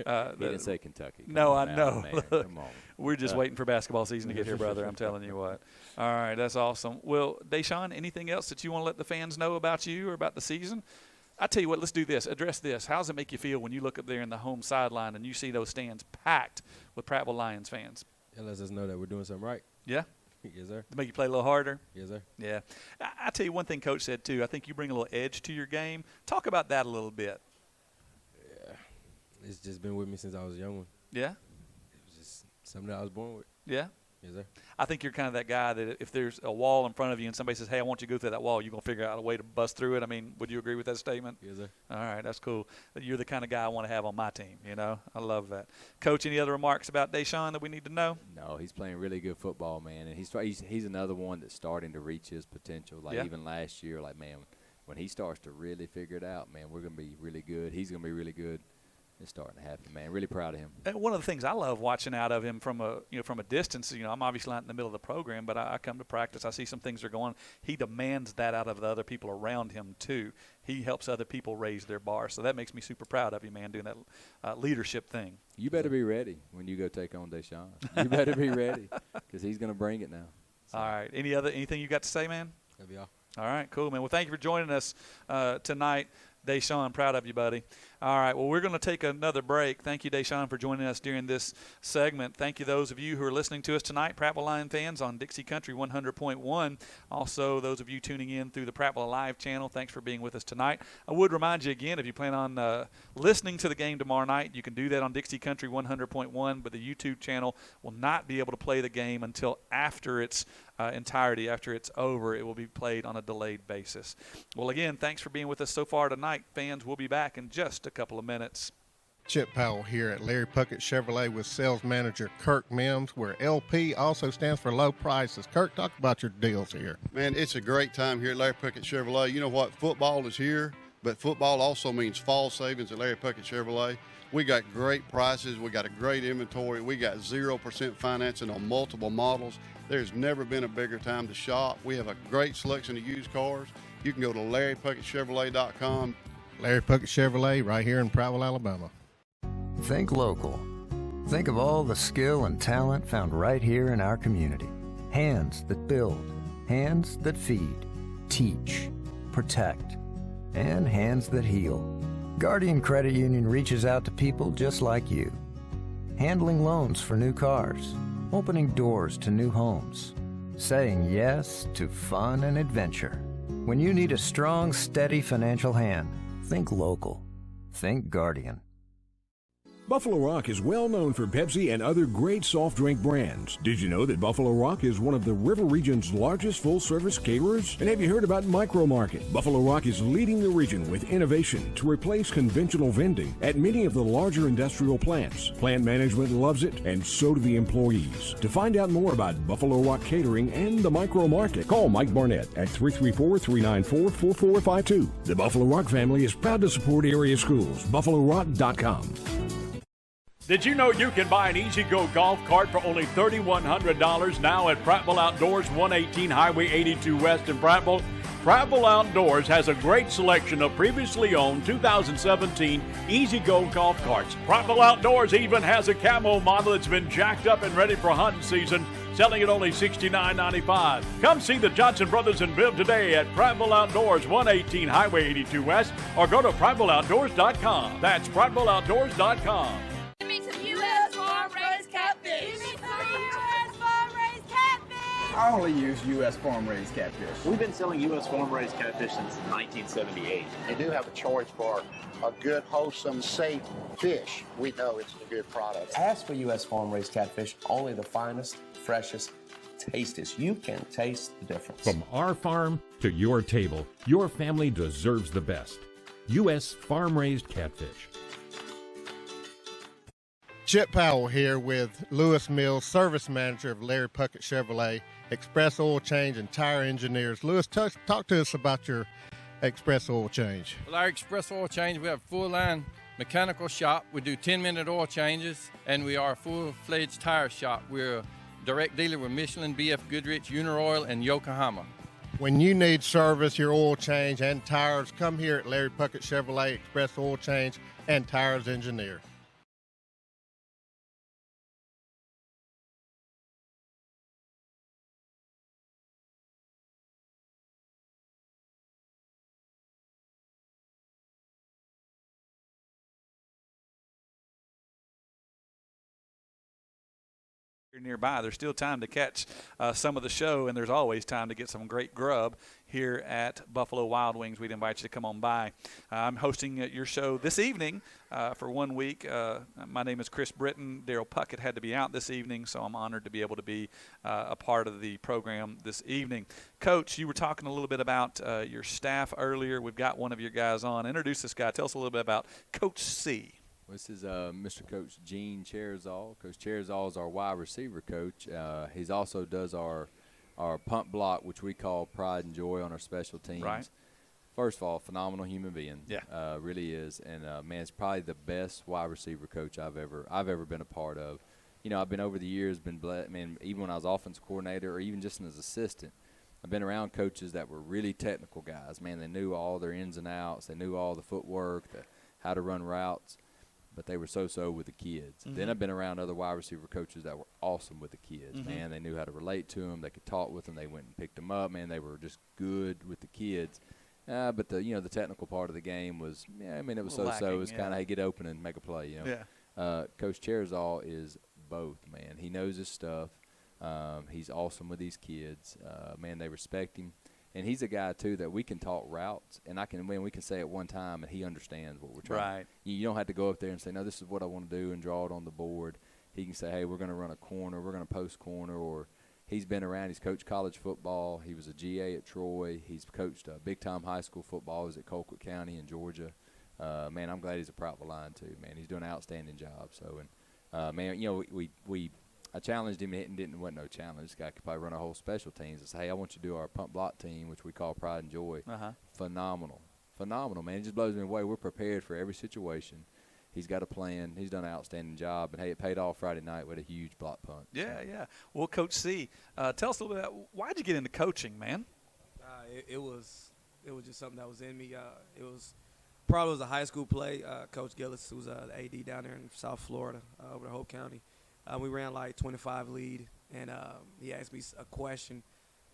Speaker 3: didn't say Kentucky.
Speaker 2: No, I know.
Speaker 3: Come on.
Speaker 2: We're just waiting for basketball season to get here, brother. I'm telling you what. All right, that's awesome. Well, Dashon, anything else that you want to let the fans know about you or about the season? I tell you what, let's do this. Address this. How does it make you feel when you look up there in the home sideline and you see those stands packed with Prattville Lions fans?
Speaker 16: It lets us know that we're doing something right.
Speaker 2: Yeah?
Speaker 16: Yes, sir.
Speaker 2: To make you play a little harder?
Speaker 16: Yes, sir.
Speaker 2: Yeah. I tell you one thing Coach said, too. I think you bring a little edge to your game. Talk about that a little bit.
Speaker 16: Yeah. It's just been with me since I was a young one.
Speaker 2: Yeah?
Speaker 16: It was just something that I was born with.
Speaker 2: Yeah?
Speaker 16: Yes, sir.
Speaker 2: I think you're kind of that guy that if there's a wall in front of you and somebody says, hey, I want you to go through that wall, you're going to figure out a way to bust through it. I mean, would you agree with that statement?
Speaker 16: Yes, sir.
Speaker 2: All right, that's cool. You're the kind of guy I want to have on my team, you know. I love that. Coach, any other remarks about Dashon that we need to know?
Speaker 3: No, he's playing really good football, man, and he's another one that's starting to reach his potential. Like even last year, like, man, when he starts to really figure it out, man, we're going to be really good. He's going to be really good. It's starting to happen, man. Really proud of him.
Speaker 2: And one of the things I love watching out of him from a distance, I'm obviously not in the middle of the program, but I come to practice. I see some things are going. He demands that out of the other people around him too. He helps other people raise their bar, so that makes me super proud of you, man, doing that leadership thing.
Speaker 3: You better be ready when you go take on Dashon. You better be ready because he's going to bring it now. So.
Speaker 2: All right. Anything you got to say, man?
Speaker 16: That'd be all.
Speaker 2: All right, cool, man. Well, thank you for joining us tonight. Dashon, proud of you, buddy. All right, well, we're going to take another break. Thank you, Dashon, for joining us during this segment. Thank you, those of you who are listening to us tonight, Prattville Lion fans on Dixie Country 100.1. Also, those of you tuning in through the Prattville Live channel, thanks for being with us tonight. I would remind you again, if you plan on listening to the game tomorrow night, you can do that on Dixie Country 100.1, but the YouTube channel will not be able to play the game until after its entirety. After it's over, it will be played on a delayed basis. Well, again, thanks for being with us so far tonight, fans. We'll be back in just a couple of minutes.
Speaker 4: Chip Powell here at Larry Puckett Chevrolet with sales manager Kirk Mims, where LP also stands for low prices. Kirk, talk about your deals here.
Speaker 5: Man, it's a great time here at Larry Puckett Chevrolet. You know what? Football is here, but football also means fall savings at Larry Puckett Chevrolet. We got great prices. We got a great inventory. We got 0% financing on multiple models. There's never been a bigger time to shop. We have a great selection of used cars. You can go to LarryPuckettChevrolet.com.
Speaker 4: Larry Puckett Chevrolet right here in Prattville, Alabama.
Speaker 6: Think local. Think of all the skill and talent found right here in our community. Hands that build, hands that feed, teach, protect, and hands that heal. Guardian Credit Union reaches out to people just like you. Handling loans for new cars, opening doors to new homes, saying yes to fun and adventure. When you need a strong, steady financial hand, think local. Think Guardian.
Speaker 7: Buffalo Rock is well known for Pepsi and other great soft drink brands. Did you know that Buffalo Rock is one of the River Region's largest full-service caterers? And have you heard about Micro Market? Buffalo Rock is leading the region with innovation to replace conventional vending at many of the larger industrial plants. Plant management loves it, and so do the employees. To find out more about Buffalo Rock Catering and the Micro Market, call Mike Barnett at 334-394-4452. The Buffalo Rock family is proud to support area schools. BuffaloRock.com.
Speaker 8: Did you know you can buy an E-Z-GO golf cart for only $3,100 now at Prattville Outdoors, 118 Highway 82 West in Prattville? Prattville Outdoors has a great selection of previously owned 2017 E-Z-GO golf carts. Prattville Outdoors even has a camo model that's been jacked up and ready for hunting season, selling at only $69.95. Come see the Johnson Brothers and Bibb today at Prattville Outdoors, 118 Highway 82 West, or go to PrattvilleOutdoors.com. That's PrattvilleOutdoors.com.
Speaker 15: Give me some U.S. farm-raised catfish. Give me some U.S. farm-raised catfish.
Speaker 9: I only use U.S. farm-raised catfish.
Speaker 10: We've been selling U.S. farm-raised catfish since 1978.
Speaker 11: They do have a choice for a good, wholesome, safe fish. We know it's a good product.
Speaker 12: Ask for U.S. farm-raised catfish, only the finest, freshest, tastiest. You can taste the difference.
Speaker 13: From our farm to your table, your family deserves the best. U.S. farm-raised catfish.
Speaker 4: Chip Powell here with Lewis Mills, service manager of Larry Puckett Chevrolet, Express Oil Change and Tire Engineers. Lewis, talk to us about your Express Oil Change.
Speaker 14: Well, our Express Oil Change, we have a full-line mechanical shop. We do 10-minute oil changes, and we are a full-fledged tire shop. We're a direct dealer with Michelin, BF Goodrich, Uniroyal, and Yokohama.
Speaker 4: When you need service, your oil change and tires, come here at Larry Puckett Chevrolet, Express Oil Change and Tires Engineer.
Speaker 2: nearby, there's still time to catch some of the show, and there's always time to get some great grub here at Buffalo Wild Wings. We'd invite you to come on by. I'm hosting your show this evening for 1 week. My name is Chris Britton. Daryl Puckett had to be out this evening, so I'm honored to be able to be a part of the program this evening. Coach, you were talking a little bit about your staff earlier. We've got one of your guys on. Introduce this guy. Tell us a little bit about Coach C.
Speaker 3: This is Mr. Coach Gene Cherizal. Coach Cherizal is our wide receiver coach. He also does our punt block, which we call Pride and Joy on our special teams.
Speaker 2: Right.
Speaker 3: First of all, phenomenal human being.
Speaker 2: Yeah.
Speaker 3: Really is. And, man, it's probably the best wide receiver coach I've ever been a part of. You know, I've been over the years, even when I was offensive coordinator or even just as assistant, I've been around coaches that were really technical guys. Man, they knew all their ins and outs. They knew all the footwork, how to run routes. But they were so-so with the kids.
Speaker 2: Mm-hmm.
Speaker 3: Then I've been around other wide receiver coaches that were awesome with the kids.
Speaker 2: Mm-hmm.
Speaker 3: Man, they knew how to relate to them. They could talk with them. They went and picked them up. Man, they were just good with the kids. But the technical part of the game was, it was so-so. It was kind of, hey, get open and make a play.
Speaker 2: Yeah.
Speaker 3: Coach Cherizal is both, man. He knows his stuff. He's awesome with these kids. Man, they respect him. And he's a guy, too, that we can talk routes, and we can say it one time, and he understands what we're trying.
Speaker 2: Right.
Speaker 3: You don't have to go up there and say, no, this is what I want to do, and draw it on the board. He can say, hey, we're going to run a corner, we're going to post corner, or he's been around. He's coached college football. He was a GA at Troy. He's coached big-time high school football. He was at Colquitt County in Georgia. Man, I'm glad he's a Prattville Lion, too, man. He's doing an outstanding job. So, and man, I challenged him, and it wasn't no challenge. This guy could probably run our whole special teams and say, hey, I want you to do our punt block team, which we call Pride and Joy.
Speaker 2: Uh-huh.
Speaker 3: Phenomenal, man. It just blows me away. We're prepared for every situation. He's got a plan. He's done an outstanding job. And, hey, it paid off Friday night with a huge block punt.
Speaker 2: Yeah, yeah. Well, Coach C, tell us a little bit about why'd you get into coaching, man?
Speaker 17: It was just something that was in me. It was probably a high school play. Coach Gillis, who's the AD down there in South Florida, over the Hope County. We ran like 25 lead, and he asked me a question,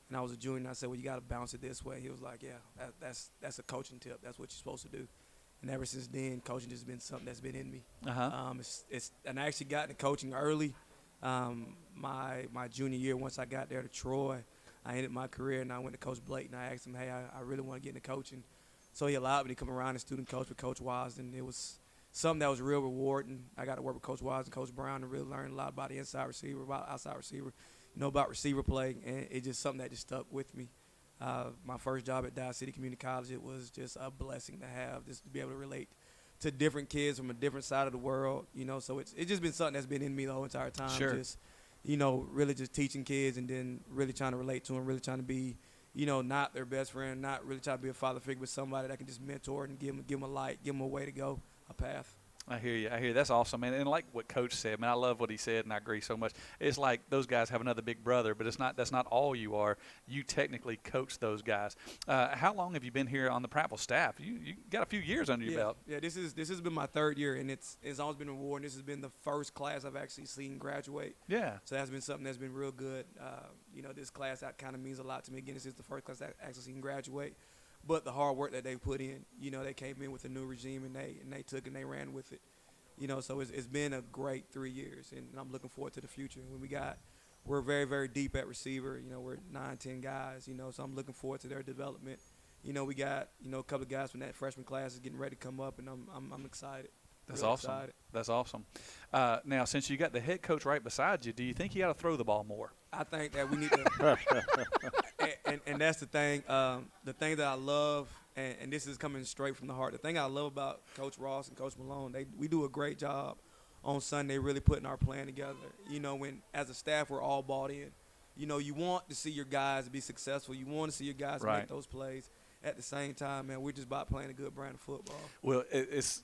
Speaker 17: and I was a junior, and I said, well, you got to bounce it this way. He was like, yeah, that's a coaching tip. That's what you're supposed to do. And ever since then, coaching has been something that's been in me.
Speaker 2: Uh-huh.
Speaker 17: And I actually got into coaching early. My junior year, once I got there to Troy, I ended my career, and I went to Coach Blake, and I asked him, hey, I really want to get into coaching. So he allowed me to come around and student coach with Coach Wise, and it was something that was real rewarding. I got to work with Coach Wise and Coach Brown and really learn a lot about the inside receiver, about outside receiver, about receiver play, and it's just something that just stuck with me. My first job at Dodge City Community College, it was just a blessing to have, just to be able to relate to different kids from a different side of the world, so it's just been something that's been in me the whole entire time.
Speaker 2: Sure.
Speaker 17: Just, really just teaching kids and then really trying to relate to them, really trying to be, not their best friend, not really trying to be a father figure, but somebody that can just mentor and give them a light, give them a way to go, a path.
Speaker 2: I hear you. That's awesome, man. And like what Coach said, man, I love what he said, and I agree so much. It's like those guys have another big brother, but that's not all you are. You technically coach those guys. How long have you been here on the Prattville staff? You got a few years under your belt.
Speaker 17: Yeah, this has been my third year, and it's always been rewarding. This has been the first class I've actually seen graduate.
Speaker 2: Yeah.
Speaker 17: So that's been something that's been real good. This class that kind of means a lot to me. Again, this is the first class that actually seen graduate. But the hard work that they put in, they came in with a new regime, and they took and they ran with it. So it's been a great 3 years, and I'm looking forward to the future. We're very, very deep at receiver. We're 9-10 guys, so I'm looking forward to their development. We got, a couple of guys from that freshman class is getting ready to come up, and I'm excited.
Speaker 2: That's
Speaker 17: really
Speaker 2: awesome.
Speaker 17: Excited.
Speaker 2: That's awesing. Now, since you got the head coach right beside you, do you think you got to throw the ball more?
Speaker 17: I think that we need to – and that's the thing. The thing that I love, and this is coming straight from the heart, the thing I love about Coach Ross and Coach Malone, we do a great job on Sunday really putting our plan together. When as a staff we're all bought in. You want to see your guys be successful. You want to see your guys make those plays. At the same time, man, we're just about playing a good brand of football.
Speaker 2: Well,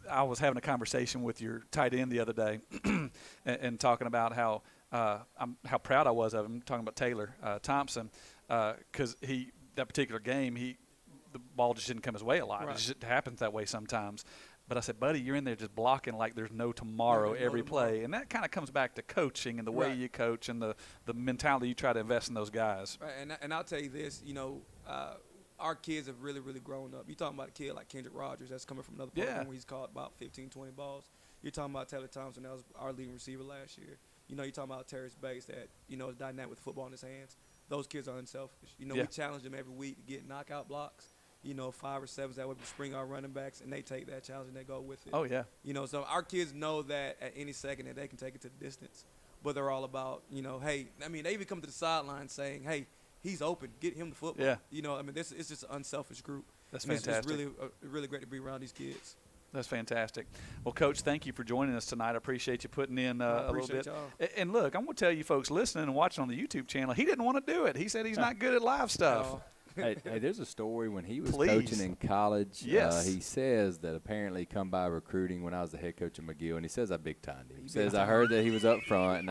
Speaker 2: I was having a conversation with your tight end the other day and talking about how proud I was of him, talking about Taylor Thompson, because that particular game, the ball just didn't come his way a lot. Right. It just happens that way sometimes. But I said, buddy, you're in there just blocking like there's no tomorrow every play. And that kind of comes back to coaching and the way you coach and the mentality you try to invest in those guys.
Speaker 17: Right, and I'll tell you this, our kids have really, really grown up. You're talking about a kid like Kendrick Rogers that's coming from another program where he's caught about 15, 20 balls. You're talking about Taylor Thompson. That was our leading receiver last year. You know, you're talking about Terrence Bates that, you know, is dynamic with football in his hands. Those kids are unselfish. You know,
Speaker 2: Yeah.
Speaker 17: we challenge them every week to get knockout blocks. You know, 5 or 7s that way we spring our running backs, and they take that challenge and they go with it.
Speaker 2: Oh, yeah.
Speaker 17: You know, so our kids know that at any second that they can take it to the distance. But they're all about, you know, hey, I mean, they even come to the sideline saying, hey, he's open. Get him the football.
Speaker 2: Yeah.
Speaker 17: You know, I mean, it's just an unselfish group.
Speaker 2: That's
Speaker 17: And
Speaker 2: fantastic.
Speaker 17: It's really great to be around these kids.
Speaker 2: That's fantastic. Well, Coach, thank you for joining us tonight. I appreciate you putting in a little bit.
Speaker 17: Y'all.
Speaker 2: And look, I'm going to tell you folks listening and watching on the YouTube channel, he didn't want to do it. He said he's not good at live stuff.
Speaker 3: Hey, there's a story when he was
Speaker 2: Please.
Speaker 3: coaching in college.
Speaker 2: Yes.
Speaker 3: He says that apparently come by recruiting when I was the head coach of McGill, and he says I big timed him. He says I heard that he was up front,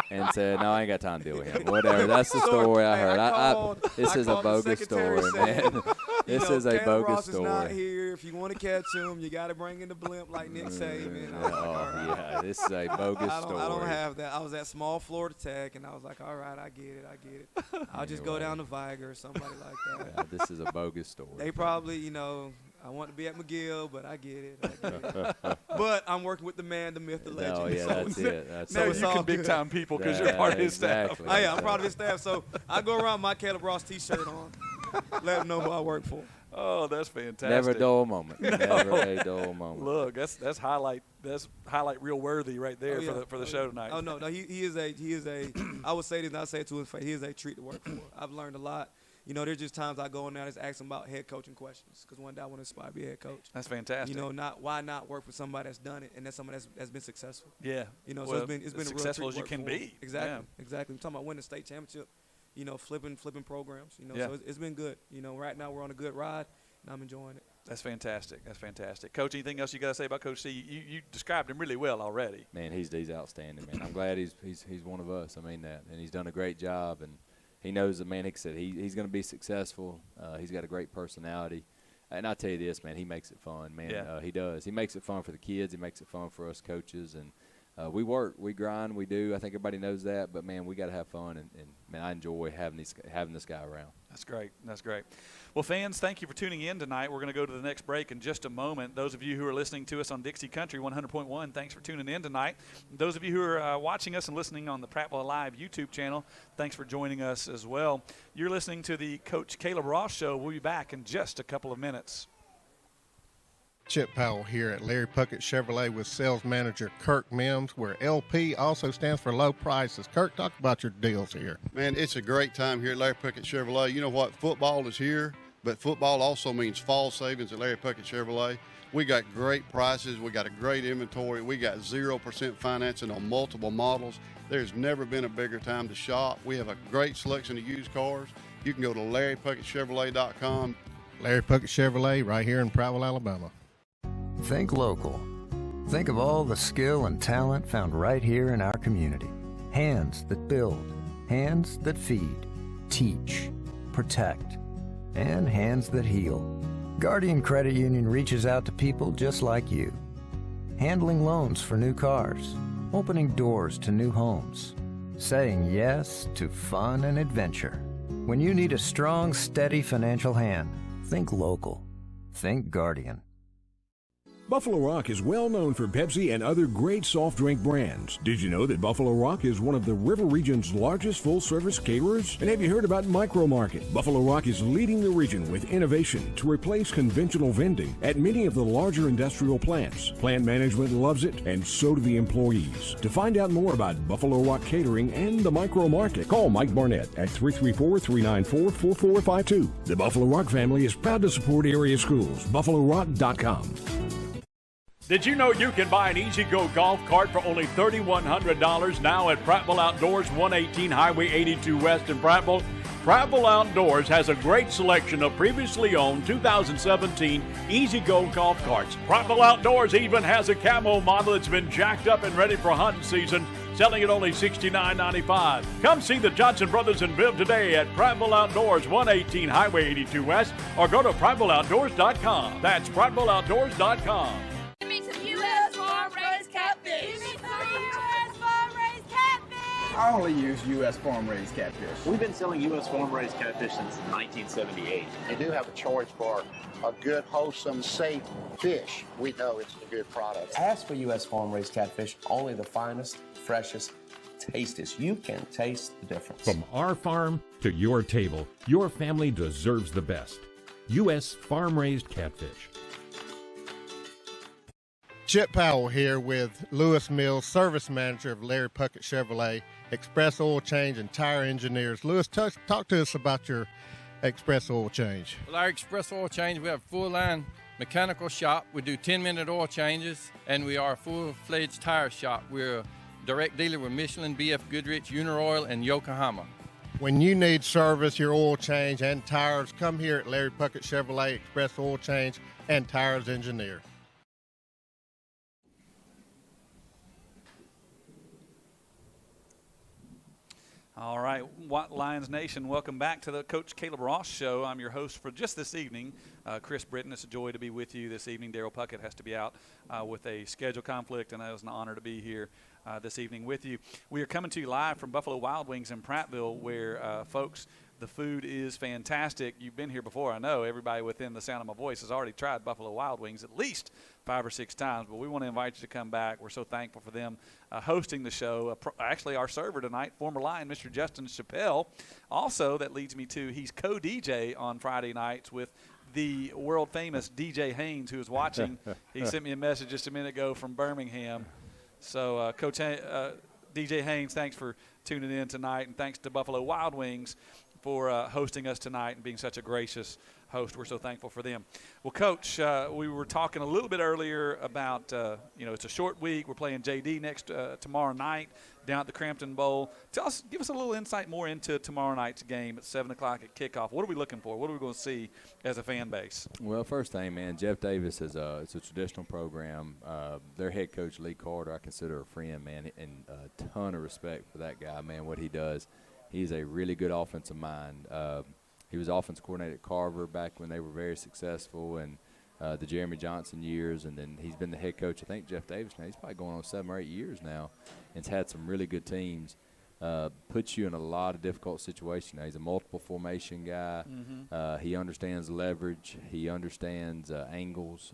Speaker 3: and said, no, I ain't got time to deal with him. Whatever. That's the story I heard. This is a bogus story, man. This is a bogus
Speaker 17: Ross
Speaker 3: story.
Speaker 17: is not here. If you want to catch him, you got to bring in the blimp like Nick Saban.
Speaker 3: Yeah, this is a bogus story.
Speaker 17: I don't have that. I was at small Florida Tech, and I was like, all right, I get it. I'll just go down to Viger or somebody like that.
Speaker 3: Yeah, this is a bogus story.
Speaker 17: They probably, you know, I want to be at McGill, but I get it. But I'm working with the man, the myth, the legend.
Speaker 3: Oh, yeah, that's it. That's
Speaker 2: now
Speaker 3: it.
Speaker 2: you can big-time people because you're part of his staff.
Speaker 17: Oh, yeah, I'm part of his staff. So I go around with my Caleb Ross T-shirt on. Let them know who I work for.
Speaker 2: Oh, that's fantastic.
Speaker 3: Never a dull moment. Never a dull moment.
Speaker 2: Look, that's highlight reel worthy right there for the show tonight.
Speaker 17: Oh no, he is a I would say this and I say it to his face, he is a treat to work for. I've learned a lot. You know, there's just times I go in there and just ask them about head coaching questions because one day I want to aspire to be a head coach.
Speaker 2: That's fantastic.
Speaker 17: You know, why not work for somebody that's done it and that's somebody that's been successful.
Speaker 2: Yeah.
Speaker 17: You know,
Speaker 2: well,
Speaker 17: so it's been a real
Speaker 2: successful
Speaker 17: treat
Speaker 2: as you
Speaker 17: to
Speaker 2: can
Speaker 17: work for
Speaker 2: be.
Speaker 17: him. Exactly.
Speaker 2: Yeah.
Speaker 17: Exactly. We're talking about winning the state championship. You know, flipping programs. You know,
Speaker 2: Yeah.
Speaker 17: so it's been good. You know, right now we're on a good ride and I'm enjoying it.
Speaker 2: That's fantastic. That's fantastic. Coach, anything else you got to say about Coach C? You described him really well already.
Speaker 3: Man, he's outstanding, man. I'm glad he's one of us. I mean that, and he's done a great job, and he knows that, man. Like I said, he's going to be successful. He's got a great personality, and I tell you this, man, he makes it fun, man.
Speaker 2: Yeah.
Speaker 3: He does. He makes it fun for the kids. He makes it fun for us coaches, and we work, we grind, we do. I think everybody knows that, but man, we got to have fun, and man, I enjoy having this guy around.
Speaker 2: That's great. That's great. Well, fans, thank you for tuning in tonight. We're going to go to the next break in just a moment. Those of you who are listening to us on Dixie Country 100.1, thanks for tuning in tonight. Those of you who are watching us and listening on the Prattville Live YouTube channel, thanks for joining us as well. You're listening to the Coach Caleb Ross Show. We'll be back in just a couple of minutes.
Speaker 4: Chip Powell here at Larry Puckett Chevrolet with sales manager Kirk Mims, where LP also stands for low prices. Kirk, talk about your deals here.
Speaker 5: Man, it's a great time here at Larry Puckett Chevrolet. You know what? Football is here, but football also means fall savings at Larry Puckett Chevrolet. We got great prices. We got a great inventory. We got 0% financing on multiple models. There's never been a bigger time to shop. We have a great selection of used cars. You can go to LarryPuckettChevrolet.com.
Speaker 4: Larry Puckett Chevrolet right here in Prattville, Alabama.
Speaker 6: Think local. Think of all the skill and talent found right here in our community. Hands that build, hands that feed, teach, protect, and hands that heal. Guardian Credit Union reaches out to people just like you. Handling loans for new cars, opening doors to new homes, saying yes to fun and adventure. When you need a strong, steady financial hand, think local. Think Guardian.
Speaker 7: Buffalo Rock is well known for Pepsi and other great soft drink brands. Did you know that Buffalo Rock is one of the River Region's largest full-service caterers? And have you heard about Micro Market? Buffalo Rock is leading the region with innovation to replace conventional vending at many of the larger industrial plants. Plant management loves it, and so do the employees. To find out more about Buffalo Rock Catering and the Micro Market, call Mike Barnett at 334-394-4452. The Buffalo Rock family is proud to support area schools. BuffaloRock.com.
Speaker 8: Did you know you can buy an Easy-Go golf cart for only $3,100 now at Prattville Outdoors, 118 Highway 82 West in Prattville? Prattville Outdoors has a great selection of previously owned 2017 Easy-Go golf carts. Prattville Outdoors even has a camo model that's been jacked up and ready for hunting season, selling at only $69.95. Come see the Johnson Brothers and Biv today at Prattville Outdoors, 118 Highway 82 West, or go to PrattvilleOutdoors.com. That's PrattvilleOutdoors.com.
Speaker 15: Give me some U.S. farm-raised catfish. Give me some U.S. farm-raised catfish.
Speaker 9: I only use U.S. farm-raised catfish.
Speaker 10: We've been selling U.S. farm-raised catfish since 1978.
Speaker 11: You do have a choice for a good, wholesome, safe fish. We know it's a good product.
Speaker 12: Ask for U.S. farm-raised catfish, only the finest, freshest, tastiest. You can taste the difference.
Speaker 13: From our farm to your table, your family deserves the best. U.S. farm-raised catfish.
Speaker 4: Chip Powell here with Lewis Mills, service manager of Larry Puckett Chevrolet, Express Oil Change and Tire Engineers. Lewis, talk to us about your Express Oil Change.
Speaker 14: Well, our Express Oil Change, we have a full-line mechanical shop. We do 10-minute oil changes, and we are a full-fledged tire shop. We're a direct dealer with Michelin, BF Goodrich, Uniroyal, and Yokohama.
Speaker 4: When you need service, your oil change and tires, come here at Larry Puckett Chevrolet, Express Oil Change and Tires Engineer.
Speaker 2: All right, White Lions Nation, welcome back to the Coach Caleb Ross Show. I'm your host for just this evening, Chris Britton. It's a joy to be with you this evening. Daryl Puckett has to be out with a schedule conflict, and it was an honor to be here this evening with you. We are coming to you live from Buffalo Wild Wings in Prattville, where, folks, the food is fantastic. You've been here before, I know. Everybody within the sound of my voice has already tried Buffalo Wild Wings at least 5 or 6 times, but we want to invite you to come back. We're so thankful for them hosting the show. Actually, our server tonight, former Lion, Mr. Justin Chappelle. Also, that leads me to he's co-DJ on Friday nights with the world-famous DJ Haynes, who is watching. He sent me a message just a minute ago from Birmingham. So, Coach DJ Haynes, thanks for tuning in tonight, and thanks to Buffalo Wild Wings for hosting us tonight and being such a gracious host. We're so thankful for them. Well, Coach, we were talking a little bit earlier about, it's a short week. We're playing JD tomorrow night down at the Crampton Bowl. Give us a little insight more into tomorrow night's game at 7 o'clock at kickoff. What are we looking for? What are we going to see as a fan base?
Speaker 3: Well, first thing, man, Jeff Davis it's a traditional program. Their head coach, Lee Carter, I consider a friend, man, and a ton of respect for that guy, man, what he does. He's a really good offensive mind. He was offense coordinator at Carver back when they were very successful, and the Jeremy Johnson years, and then he's been the head coach. I think Jeff Davis now, he's probably going on 7 or 8 years now, and has had some really good teams. Puts you in a lot of difficult situations. Now, he's a multiple formation guy. Mm-hmm. He understands leverage. He understands angles.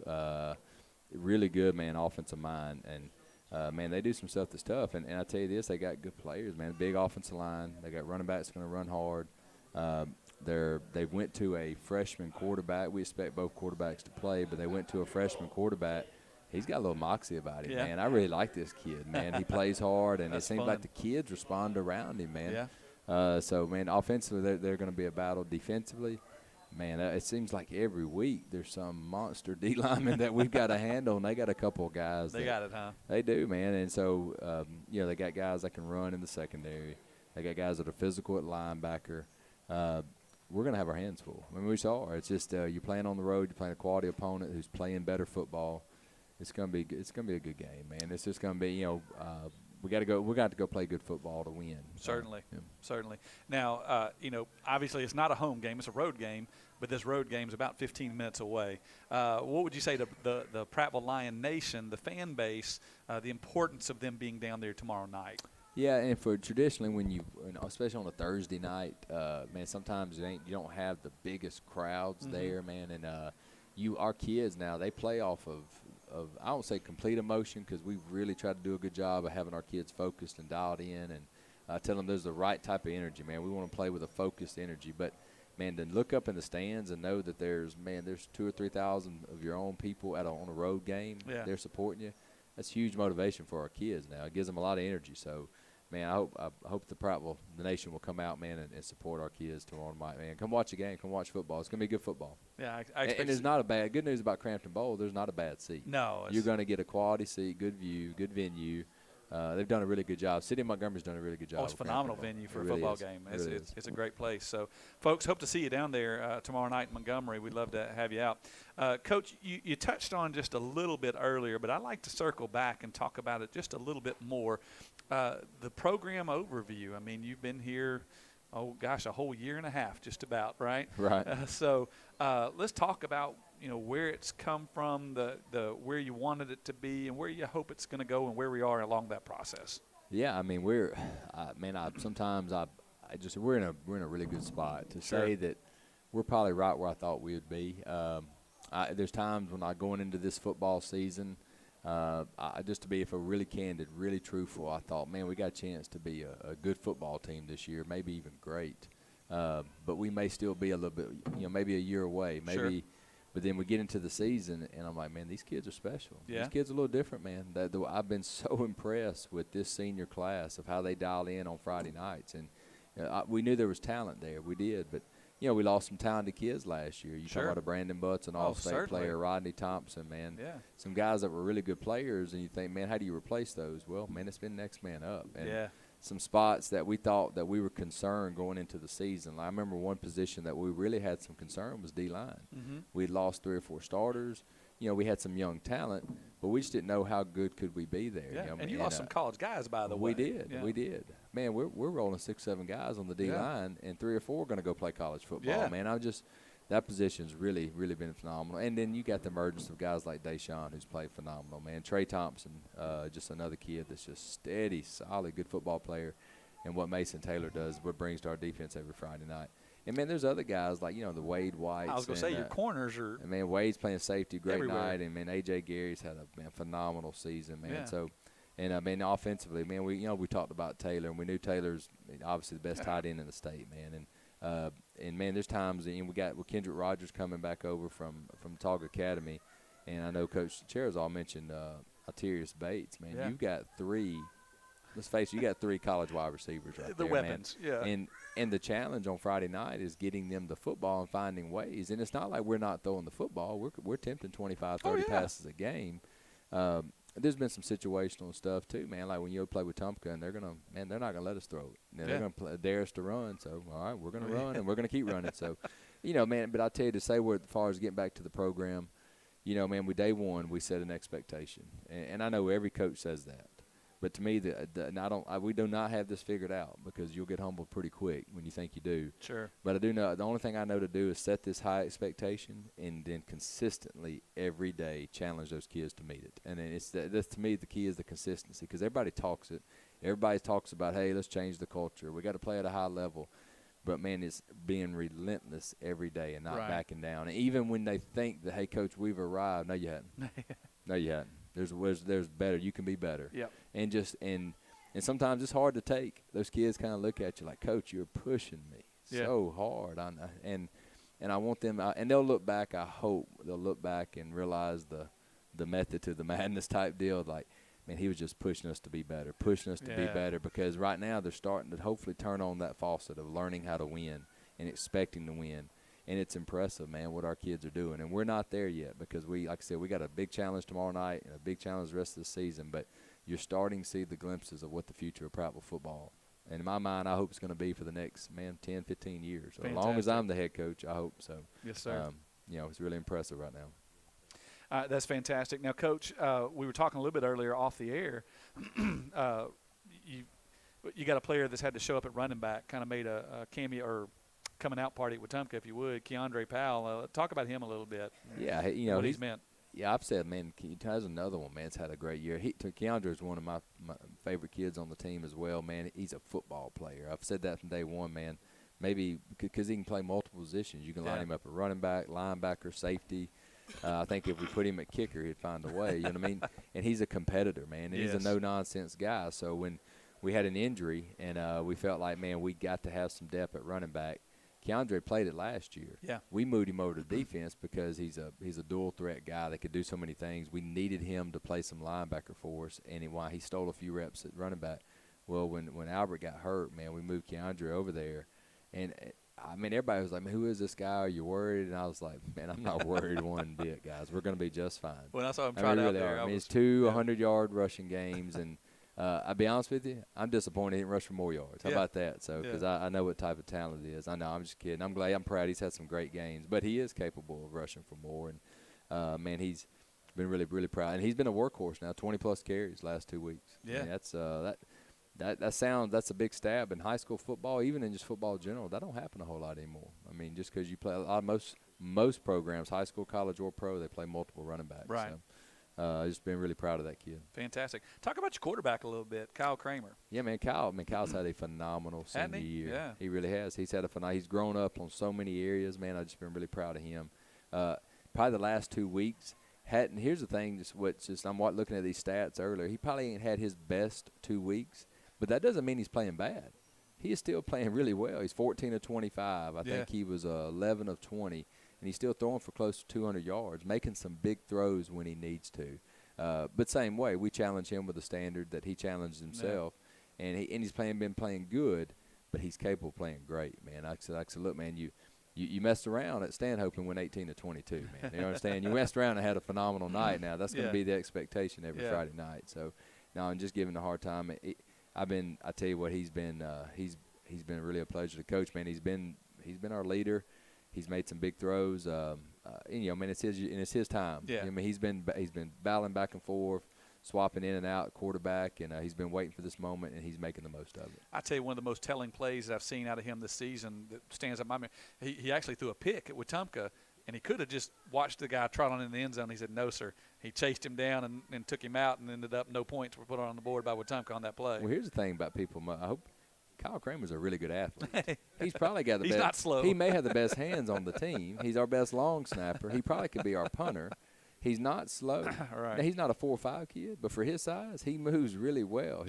Speaker 3: Really good, man, offensive mind. And man, they do some stuff that's tough. And I tell you this, they got good players, man. Big offensive line. They got running backs going to run hard. They went to a freshman quarterback. We expect both quarterbacks to play, but they went to a freshman quarterback. He's got a little moxie about him, man. I really like this kid, man. He plays hard, and it seems like the kids respond around him, man. Yeah. So, man, offensively, they're going to be a battle. Defensively, man, it seems like every week there's some monster D lineman that we've got to handle, and they got a couple of guys.
Speaker 2: They got it, huh?
Speaker 3: They do, man. And so, they got guys that can run in the secondary. They got guys that are physical at linebacker. We're going to have our hands full. I mean, we saw it. It's just you're playing on the road. You're playing a quality opponent who's playing better football. It's going to be a good game, man. It's just going to be, we got to go play good football to win.
Speaker 2: Certainly. Certainly. Now, obviously it's not a home game, it's a road game, but this road game is about 15 minutes away. What would you say to the Prattville Lion Nation, the fan base, the importance of them being down there tomorrow night?
Speaker 3: Yeah, and for traditionally especially on a Thursday night, man, sometimes you don't have the biggest crowds there, man, and our kids now, they play off of I don't say complete emotion, because we really try to do a good job of having our kids focused and dialed in, and tell them there's the right type of energy, man. We want to play with a focused energy, but man, to look up in the stands and know that there's 2,000 or 3,000 of your own people on a road game, they're supporting you. That's huge motivation for our kids now. It gives them a lot of energy. So, man, I hope the nation will come out, man, and support our kids tomorrow night, man. Come watch a game. Come watch football. It's going to be good football.
Speaker 2: Yeah, I expect.
Speaker 3: And it's not a bad. Good news about Crampton Bowl, there's not a bad seat.
Speaker 2: No.
Speaker 3: You're going to get a quality seat, good view, good venue. They've done a really good job. City of Montgomery's done a really good job.
Speaker 2: Oh, it's a phenomenal venue for a football game. It's a great place. So, folks, hope to see you down there tomorrow night in Montgomery. We'd love to have you out. Coach, you touched on just a little bit earlier, but I'd like to circle back and talk about it just a little bit more. The program overview. I mean, you've been here, a whole year and a half just about, right?
Speaker 3: Right.
Speaker 2: So let's talk about, where it's come from, the where you wanted it to be, and where you hope it's going to go, and where we are along that process.
Speaker 3: Yeah, I mean, we're in a really good spot to say that we're probably right where I thought we would be. There's times when going into this football season, Just to be, if we're really candid, really truthful, I thought, man, we got a chance to be a good football team this year, maybe even great. But we may still be a little bit, maybe a year away, maybe. Sure. But then we get into the season, and I'm like, man, these kids are special. Yeah. These kids are a little different, man. I've been so impressed with this senior class of how they dial in on Friday nights. And we knew there was talent there. We did. But, we lost some talented kids last year. You talk about a Brandon Butts, an all-state player, Rodney Thompson, man. Yeah. Some guys that were really good players, and you think, man, how do you replace those? Well, man, it's been next man up. And some spots that we thought that we were concerned going into the season. I remember one position that we really had some concern was D-line. Mm-hmm. We'd lost 3 or 4 starters. We had some young talent, but we just didn't know how good could we be there.
Speaker 2: Yeah. And you lost some college guys, by the way.
Speaker 3: We did. Yeah. We did. Man, we're rolling 6, 7 guys on the D-line, and 3 or 4 are going to go play college football. Yeah. Man, that position's really, really been phenomenal. And then you got the emergence of guys like Dashon, who's played phenomenal, man. Trey Thompson, just another kid that's just steady, solid, good football player. And what Mason Taylor does, what brings to our defense every Friday night. And, man, there's other guys like, the Wade Whites.
Speaker 2: I was going to say, your corners are.
Speaker 3: And, man, Wade's playing safety, great
Speaker 2: everywhere.
Speaker 3: night. And, man, A.J. Gary's had a phenomenal season, man. Yeah. So, and, I mean, offensively, man, we talked about Taylor, and we knew Taylor's obviously the best tight end in the state, man. And man, there's times we got with Kendrick Rogers coming back over from Talg Academy, and I know Coach Cherizal mentioned Alterius Bates. Man, you've got 3. Let's face it, you got 3 college wide receivers right there,
Speaker 2: the weapons,
Speaker 3: man. Yeah. And the challenge on Friday night is getting them the football and finding ways. And it's not like we're not throwing the football. We're attempting 25, 30 passes a game. There's been some situational stuff too, man. Like when you play with Tumpka, and they're not gonna let us throw it. They're gonna dare us to run. So all right, we're gonna run, and we're gonna keep running. So, man. But I tell you, to say as far as getting back to the program, man, day one we set an expectation, and I know every coach says that. But to me, we do not have this figured out, because you'll get humbled pretty quick when you think you do.
Speaker 2: Sure.
Speaker 3: But I do know the only thing I know to do is set this high expectation and then consistently every day challenge those kids to meet it. And then that's to me the key is the consistency, because everybody talks it. Everybody talks about, hey, let's change the culture. We got to play at a high level. But, man, it's being relentless every day and not backing down. And even when they think that, hey, Coach, we've arrived, no, you hadn't. No, you hadn't. There's better. You can be better.
Speaker 2: Yep.
Speaker 3: And sometimes it's hard to take. Those kids kind of look at you like, Coach, you're pushing me so hard. And I want them, and they'll look back. I hope they'll look back and realize the method to the madness type deal. Like, man, he was just pushing us to be better, be better. Because right now they're starting to hopefully turn on that faucet of learning how to win and expecting to win. And it's impressive, man, what our kids are doing. And we're not there yet, because like I said, we got a big challenge tomorrow night and a big challenge the rest of the season. But you're starting to see the glimpses of what the future of Prattville football. And in my mind, I hope it's going to be for the next, 10, 15 years. So as long as I'm the head coach, I hope so.
Speaker 2: Yes, sir.
Speaker 3: It's really impressive right now.
Speaker 2: That's fantastic. Now, Coach, we were talking a little bit earlier off the air. You got a player that's had to show up at running back, kind of made a cameo or coming out party with Tumpka, if you would. Keandre Powell, talk about him a little bit.
Speaker 3: Yeah,
Speaker 2: what he's meant.
Speaker 3: Yeah, I've said, man, has another one, man. It's had a great year. Keandre is one of my favorite kids on the team as well, man. He's a football player. I've said that from day one, man. Maybe because he can play multiple positions. You can line him up at running back, linebacker, safety. I think if we put him at kicker, he'd find a way. You know what I mean? And he's a competitor, man. And he's a no-nonsense guy. So when we had an injury and we felt like, man, we got to have some depth at running back, Keandre played it last year.
Speaker 2: Yeah.
Speaker 3: We moved him over to defense because he's a dual threat guy that could do so many things. We needed him to play some linebacker for us, and he stole a few reps at running back. Well, when Albert got hurt, man, we moved Keandre over there, and I mean everybody was like, man, who is this guy? Are you worried? And I was like, man, I'm not worried one bit, guys. We're going to be just fine.
Speaker 2: When I saw him try out there,
Speaker 3: I mean, it's 2 100-yard rushing games, and I'll be honest with you, I'm disappointed he didn't rush for more yards. How about that? So, because I know what type of talent he is. I know, I'm just kidding. I'm proud. He's had some great games, but he is capable of rushing for more. And man, he's been really, really proud. And he's been a workhorse now, 20+ carries last 2 weeks.
Speaker 2: Yeah,
Speaker 3: I mean, that's a big stab in high school football, even in just football in general. That don't happen a whole lot anymore. I mean, just because you play a lot, most programs, high school, college, or pro, they play multiple running backs.
Speaker 2: Right.
Speaker 3: So, just been really proud of that kid.
Speaker 2: Fantastic. Talk about your quarterback a little bit, Kyle Kramer.
Speaker 3: Yeah, man, Kyle's had a phenomenal senior year.
Speaker 2: Yeah.
Speaker 3: He really has. He's had he's grown up on so many areas, man. I've just been really proud of him. Probably the last 2 weeks, hadn't. Here's the thing, I'm looking at these stats earlier. He probably ain't had his best 2 weeks, but that doesn't mean he's playing bad. He is still playing really well. He's 14 of 25. I think he was 11 of 20, and he's still throwing for close to 200 yards, making some big throws when he needs to. But same way, we challenge him with a standard that he challenged himself, and he's been playing good, but he's capable of playing great, man. I said, look, man, you messed around at Stanhope and went 18 to 22, man. You understand? You messed around and had a phenomenal night. Now that's going to be the expectation every Friday night. So, no, I'm just giving him a hard time. I tell you what, he's been really a pleasure to coach, man. He's been our leader. He's made some big throws. Man, it's his time.
Speaker 2: Yeah.
Speaker 3: I mean, he's been battling back and forth, swapping in and out quarterback, and he's been waiting for this moment, and he's making the most of it.
Speaker 2: I tell you, one of the most telling plays that I've seen out of him this season that stands out in my memory, he actually threw a pick at Wetumpka, and he could have just watched the guy trot on in the end zone. He said, no, sir. He chased him down and took him out, and ended up no points were put on the board by Wetumpka on that play.
Speaker 3: Well, here's the thing about people. I hope Kyle Kramer's a really good athlete. He's probably got the
Speaker 2: He's
Speaker 3: best.
Speaker 2: not slow.
Speaker 3: He may have the best hands on the team. He's our best long snapper. He probably could be our punter. He's not slow.
Speaker 2: Right.
Speaker 3: Now, he's not a 4.5 kid, but for his size, he moves really well.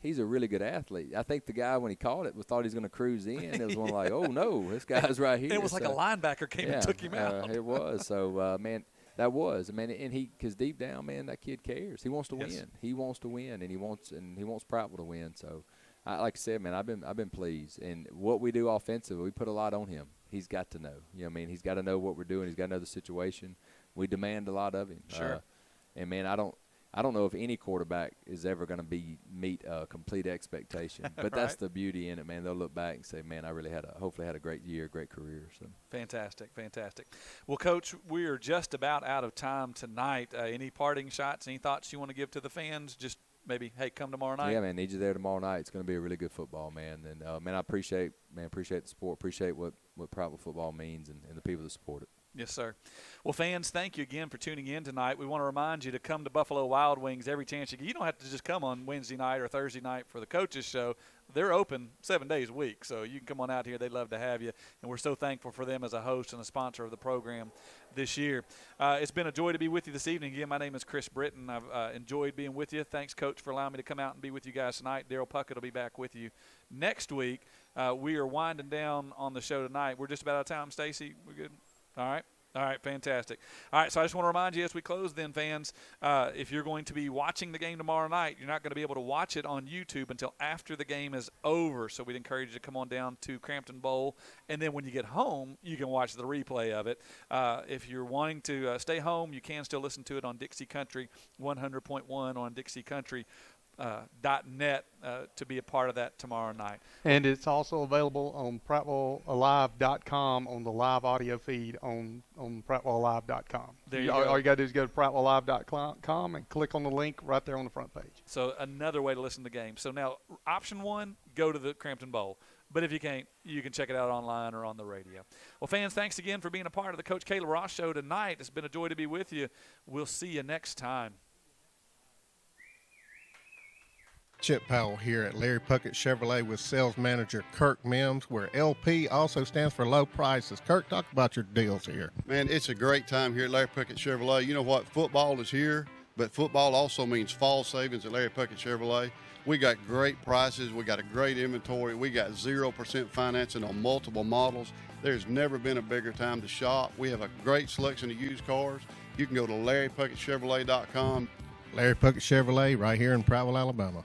Speaker 3: He's a really good athlete. I think the guy, when he caught it, thought he was going to cruise in. It was one like, oh, no, this guy's right here.
Speaker 2: It was like a linebacker came and took him out.
Speaker 3: It was. So, man, that was. I mean, and because deep down, man, that kid cares. He wants to win. He wants to win, and he wants Prattville to win. So, like I said, man, I've been pleased. And what we do offensively, we put a lot on him. He's got to know. You know what I mean? He's got to know what we're doing. He's got to know the situation. We demand a lot of him.
Speaker 2: Sure.
Speaker 3: And, man, I don't know if any quarterback is ever going to meet a complete expectation. But that's the beauty in it, man. They'll look back and say, man, I really hopefully had a great year, great career. So
Speaker 2: Fantastic. Well, Coach, we are just about out of time tonight. Any parting shots, any thoughts you want to give to the fans? Just maybe, hey, come tomorrow night.
Speaker 3: Yeah, man, need you there tomorrow night. It's going to be a really good football, man. And, man, I appreciate the sport, appreciate what Prattville football means and the people that support it.
Speaker 2: Yes, sir. Well, fans, thank you again for tuning in tonight. We want to remind you to come to Buffalo Wild Wings every chance you get. You don't have to just come on Wednesday night or Thursday night for the coaches show. They're open 7 days a week, so you can come on out here. They'd love to have you, and we're so thankful for them as a host and a sponsor of the program this year. It's been a joy to be with you this evening. Again, my name is Chris Britton. I've enjoyed being with you. Thanks, Coach, for allowing me to come out and be with you guys tonight. Daryl Puckett will be back with you next week. We are winding down on the show tonight. We're just about out of time. Stacy, we good? All right, fantastic. All right, so I just want to remind you as we close then, fans, if you're going to be watching the game tomorrow night, you're not going to be able to watch it on YouTube until after the game is over. So we'd encourage you to come on down to Crampton Bowl, and then when you get home, you can watch the replay of it. If you're wanting to stay home, you can still listen to it on Dixie Country, 100.1 on Dixie Country. .net to be a part of that tomorrow night.
Speaker 18: And it's also available on PrattvilleAlive.com on the live audio feed on PrattvilleAlive.com. All you got to do is go to PrattvilleAlive.com and click on the link right there on the front page.
Speaker 2: So another way to listen to the game. So now, option one, go to the Crampton Bowl. But if you can't, you can check it out online or on the radio. Well, fans, thanks again for being a part of the Coach Caleb Ross Show tonight. It's been a joy to be with you. We'll see you next time.
Speaker 4: Chip Powell here at Larry Puckett Chevrolet with sales manager Kirk Mims, where LP also stands for low prices. Kirk, talk about your deals here.
Speaker 5: Man, it's a great time here at Larry Puckett Chevrolet. You know what? Football is here, but football also means fall savings at Larry Puckett Chevrolet. We got great prices. We got a great inventory. We got 0% financing on multiple models. There's never been a bigger time to shop. We have a great selection of used cars. You can go to LarryPuckettChevrolet.com.
Speaker 4: Larry Puckett Chevrolet right here in Prattville, Alabama.